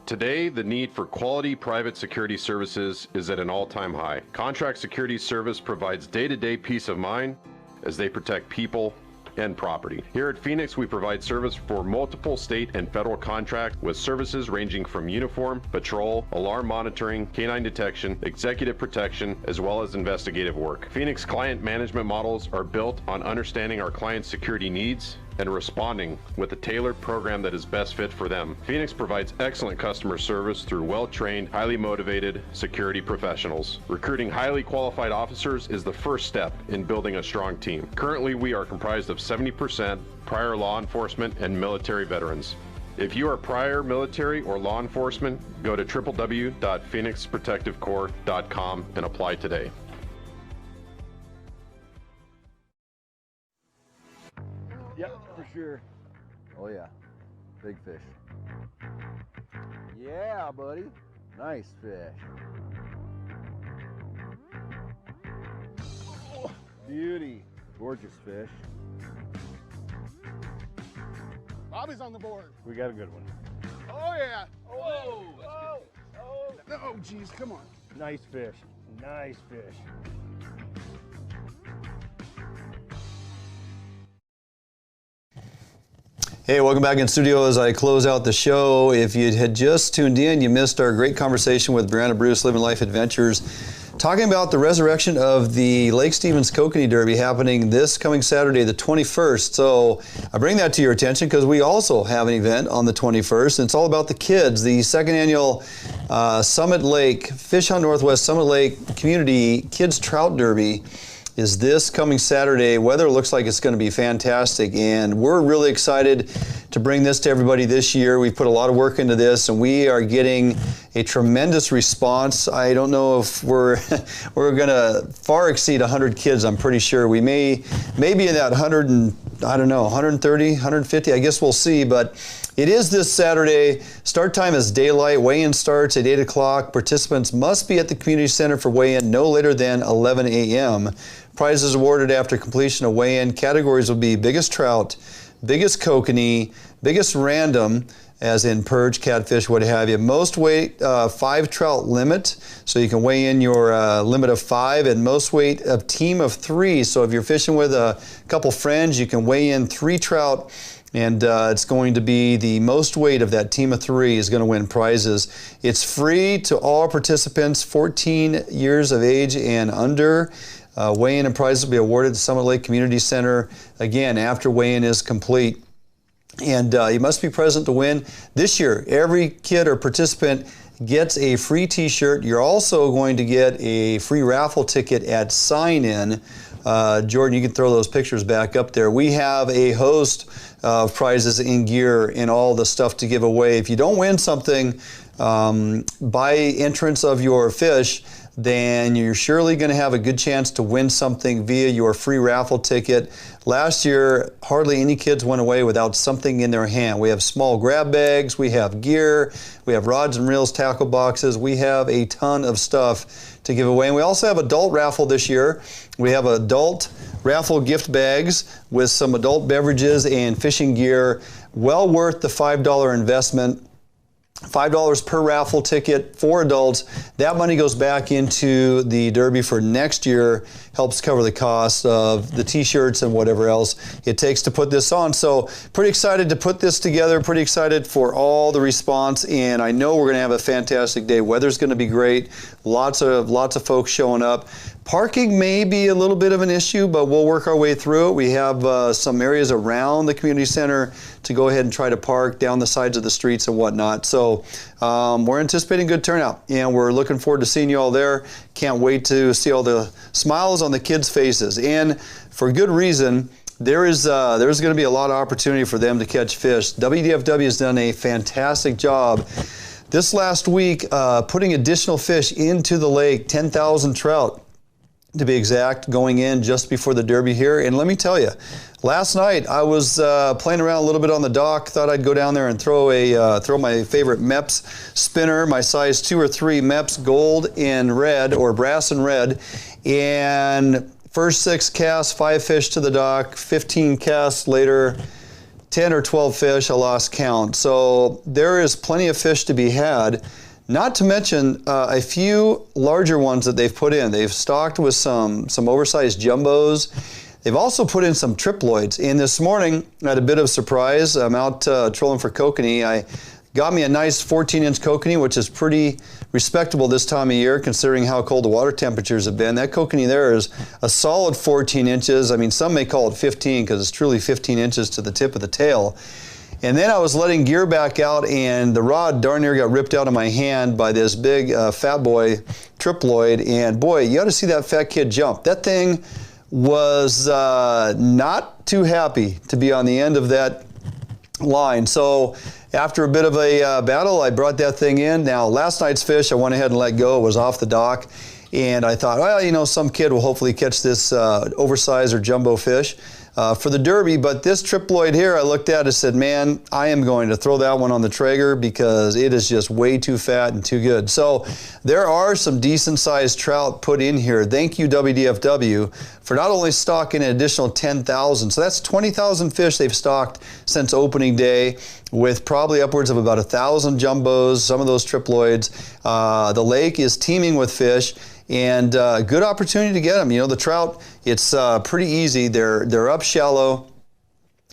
Today, the need for quality private security services is at an all-time high. Contract Security Service provides day-to-day peace of mind as they protect people and property. Here at Phoenix, we provide service for multiple state and federal contracts with services ranging from uniform, patrol, alarm monitoring, canine detection, executive protection, as well as investigative work. Phoenix client management models are built on understanding our clients' security needs and responding with a tailored program that is best fit for them. Phoenix provides excellent customer service through well-trained, highly motivated security professionals. Recruiting highly qualified officers is the first step in building a strong team. Currently, we are comprised of 70% prior law enforcement and military veterans. If you are prior military or law enforcement, go to www.phoenixprotectivecorps.com and apply today. Yep, for sure. Oh yeah, big fish. Yeah, buddy. Nice fish. Beauty. Gorgeous fish. Bobby's on the board. We got a good one. Oh, yeah. Oh, oh, oh, geez, come on. Nice fish. Nice fish. Hey, welcome back in studio as I close out the show. If you had just tuned in, you missed our great conversation with Brianna Bruce, Livin Life Adventures, talking about the resurrection of the Lake Stevens Kokanee Derby happening this coming Saturday, the 21st. So I bring that to your attention because we also have an event on the 21st. And it's all about the kids. The second annual Summit Lake, Fish Hunt Northwest Summit Lake Community Kids Trout Derby is this coming Saturday. Weather looks like it's going to be fantastic, and we're really excited to bring this to everybody this year. We've put a lot of work into this, and we are getting a tremendous response. I don't know if we're going to far exceed 100 kids. I'm pretty sure we may be in that 100 and I don't know, 130, 150. I guess we'll see, but it is this Saturday. Start time is daylight. Weigh-in starts at 8 o'clock. Participants must be at the community center for weigh-in no later than 11 a.m. Prizes awarded after completion of weigh-in. Categories will be biggest trout, biggest kokanee, biggest random, as in perch, catfish, what have you. Most weight, 5 trout limit, so you can weigh in your limit of 5, and most weight of team of 3. So if you're fishing with a couple friends, you can weigh in 3 trout, and it's going to be the most weight of that team of 3 is going to win prizes. It's free to all participants 14 years of age and under. Weigh-in and prizes will be awarded at the Summit Lake Community Center, again, after weigh-in is complete. And you must be present to win. This year, every kid or participant gets a free t-shirt. You're also going to get a free raffle ticket at sign-in. Jordan, you can throw those pictures back up there. We have a host of prizes in gear and all the stuff to give away. If you don't win something by entrance of your fish, then you're surely going to have a good chance to win something via your free raffle ticket. Last year, hardly any kids went away without something in their hand. We have small grab bags, we have gear, we have rods and reels, tackle boxes, we have a ton of stuff to give away. And we also have adult raffle this year. We have adult raffle gift bags with some adult beverages and fishing gear, well worth the $5 investment. $5 per raffle ticket for adults. That money goes back into the Derby for next year, helps cover the cost of the t-shirts and whatever else it takes to put this on. So pretty excited to put this together, pretty excited for all the response, and I know we're going to have a fantastic day. Weather's going to be great. Lots of folks showing up. Parking may be a little bit of an issue, but we'll work our way through it. We have some areas around the community center to go ahead and try to park down the sides of the streets and whatnot. So we're anticipating good turnout, and we're looking forward to seeing you all there. Can't wait to see all the smiles on the kids' faces, and for good reason. There's going to be a lot of opportunity for them to catch fish. WDFW has done a fantastic job this last week putting additional fish into the lake, 10,000 trout. To be exact, going in just before the Derby here. And let me tell you, last night I was playing around a little bit on the dock. Thought I'd go down there and throw my favorite MEPS spinner, my size 2 or 3 MEPS gold and red, or brass and red. And first 6 casts, 5 fish to the dock. 15 casts later, 10 or 12 fish. I lost count. So there is plenty of fish to be had. Not to mention a few larger ones that they've put in. They've stocked with some oversized jumbos. They've also put in some triploids. And this morning, I had a bit of surprise. I'm out trolling for kokanee. I got me a nice 14-inch kokanee, which is pretty respectable this time of year, considering how cold the water temperatures have been. That kokanee there is a solid 14 inches. I mean, some may call it 15 because it's truly 15 inches to the tip of the tail. And then I was letting gear back out, and the rod darn near got ripped out of my hand by this big fat boy triploid. And boy, you ought to see that fat kid jump. That thing was not too happy to be on the end of that line. So after a bit of a battle, I brought that thing in. Now, last night's fish, I went ahead and let go. It was off the dock. And I thought, well, you know, some kid will hopefully catch this oversized or jumbo fish. for the Derby. But this triploid here, I looked at and said, man, I am going to throw that one on the Traeger because it is just way too fat and too good. So there are some decent sized trout put in here. Thank you, WDFW, for not only stocking an additional 10,000, so that's 20,000 fish they've stocked since opening day, with probably upwards of about 1,000 jumbos, some of those triploids. The lake is teeming with fish, and good opportunity to get them. You know, the trout, it's pretty easy. They're up shallow.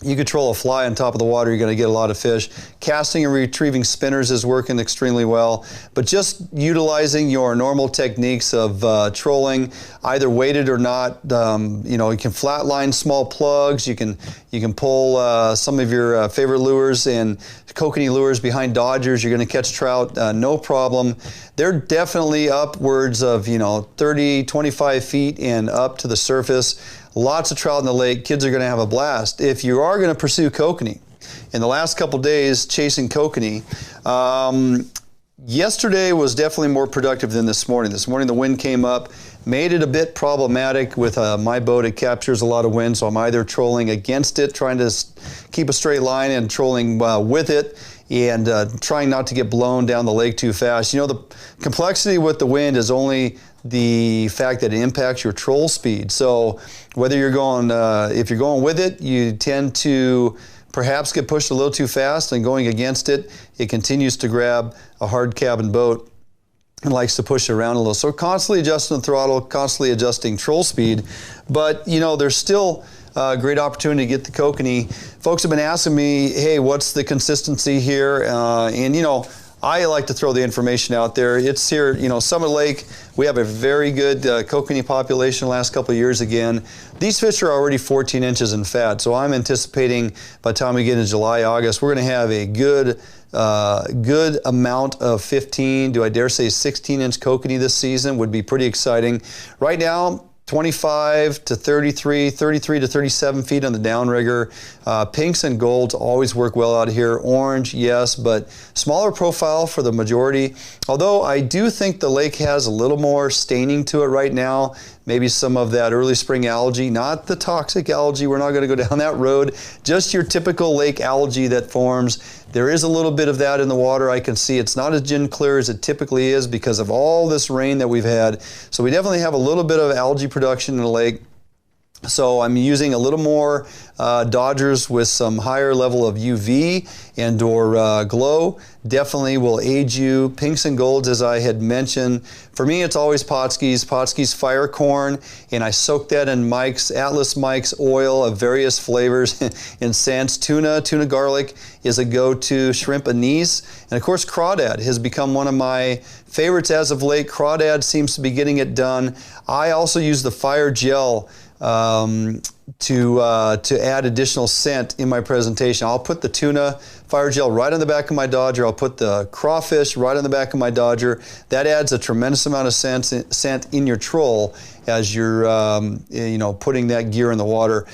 You control a fly on top of the water, you're going to get a lot of fish. Casting and retrieving spinners is working extremely well, but just utilizing your normal techniques of trolling, either weighted or not. You know, you can flatline small plugs, you can pull some of your favorite lures and kokanee lures behind dodgers. You're going to catch trout, no problem. They're definitely upwards of, you know, 30, 25 feet and up to the surface. Lots of trout in the lake. Kids are going to have a blast. If you are going to pursue kokanee, in the last couple days chasing kokanee, yesterday was definitely more productive than this morning. This morning the wind came up, made it a bit problematic with my boat. It captures a lot of wind, so I'm either trolling against it, trying to keep a straight line, and trolling with it, and trying not to get blown down the lake too fast. You know, the complexity with the wind is only the fact that it impacts your troll speed. So whether you're going, if you're going with it, you tend to perhaps get pushed a little too fast, and going against it, it continues to grab a hard cabin boat and likes to push it around a little. So constantly adjusting the throttle, constantly adjusting troll speed. But you know, there's still a great opportunity to get the kokanee. Folks have been asking me, hey, what's the consistency here? And you know, I like to throw the information out there. It's here, you know, Summit Lake. We have a very good kokanee population the last couple of years again. These fish are already 14 inches in fat, so I'm anticipating by the time we get into July, August, we're going to have a good amount of 15, do I dare say 16-inch kokanee this season. Would be pretty exciting. Right now, 25 to 33, 33 to 37 feet on the downrigger. Pinks and golds always work well out here. Orange, yes, but smaller profile for the majority. Although I do think the lake has a little more staining to it right now. Maybe some of that early spring algae, not the toxic algae. We're not going to go down that road. Just your typical lake algae that forms. There is a little bit of that in the water. I can see it's not as gin clear as it typically is because of all this rain that we've had. So we definitely have a little bit of algae production in the lake. So I'm using a little more Dodgers with some higher level of UV and or glow. Definitely will aid you. Pinks and golds, as I had mentioned. For me, it's always Potskie's fire corn, and I soak that in Mike's, Atlas Mike's oil of various flavors and scents. Tuna garlic is a go-to. Shrimp anise, and of course crawdad has become one of my favorites as of late. Crawdad seems to be getting it done. I also use the fire gel to add additional scent in my presentation. I'll put the tuna fire gel right on the back of my Dodger. I'll put the crawfish right on the back of my Dodger. That adds a tremendous amount of scent in your troll as you're you know, putting that gear in the water.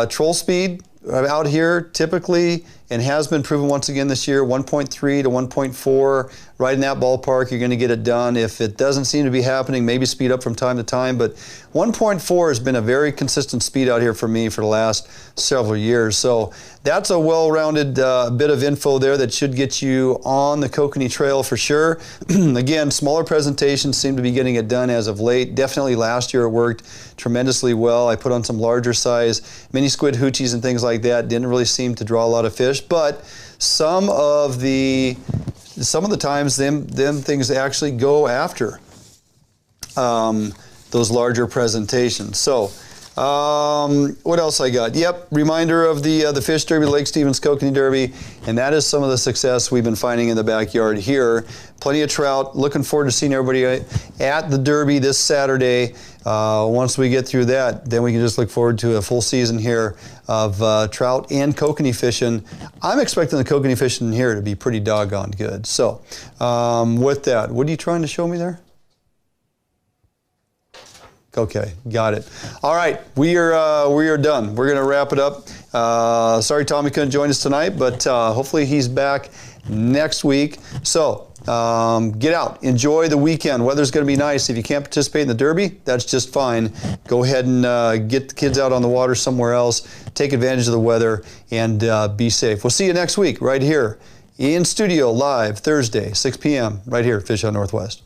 Troll speed out here typically, and has been proven once again this year, 1.3 to 1.4, right in that ballpark. You're going to get it done. If it doesn't seem to be happening, maybe speed up from time to time, but 1.4 has been a very consistent speed out here for me for the last several years. So that's a well-rounded bit of info there that should get you on the kokanee trail for sure. Again, smaller presentations seem to be getting it done as of late. Definitely last year it worked tremendously well. I put on some larger size mini squid hoochies and things like that. Didn't really seem to draw a lot of fish, but some of the times them things actually go after those larger presentations. So what else I got? Yep, reminder of the Fish Derby, Lake Stevens Kokanee Derby, and that is some of the success we've been finding in the backyard here. Plenty of trout. Looking forward to seeing everybody at the Derby this Saturday. Once we get through that, then we can just look forward to a full season here of trout and kokanee fishing. I'm expecting the kokanee fishing here to be pretty doggone good. So with that, what are you trying to show me there? Okay, got it. All right, we are done. We're going to wrap it up. Sorry Tommy couldn't join us tonight, but hopefully he's back next week. So Get out, enjoy the weekend. Weather's going to be nice. If you can't participate in the Derby, that's just fine. Go ahead and get the kids out on the water somewhere else. Take advantage of the weather and be safe. We'll see you next week right here in studio live Thursday, 6 p.m. right here at Fish on Northwest.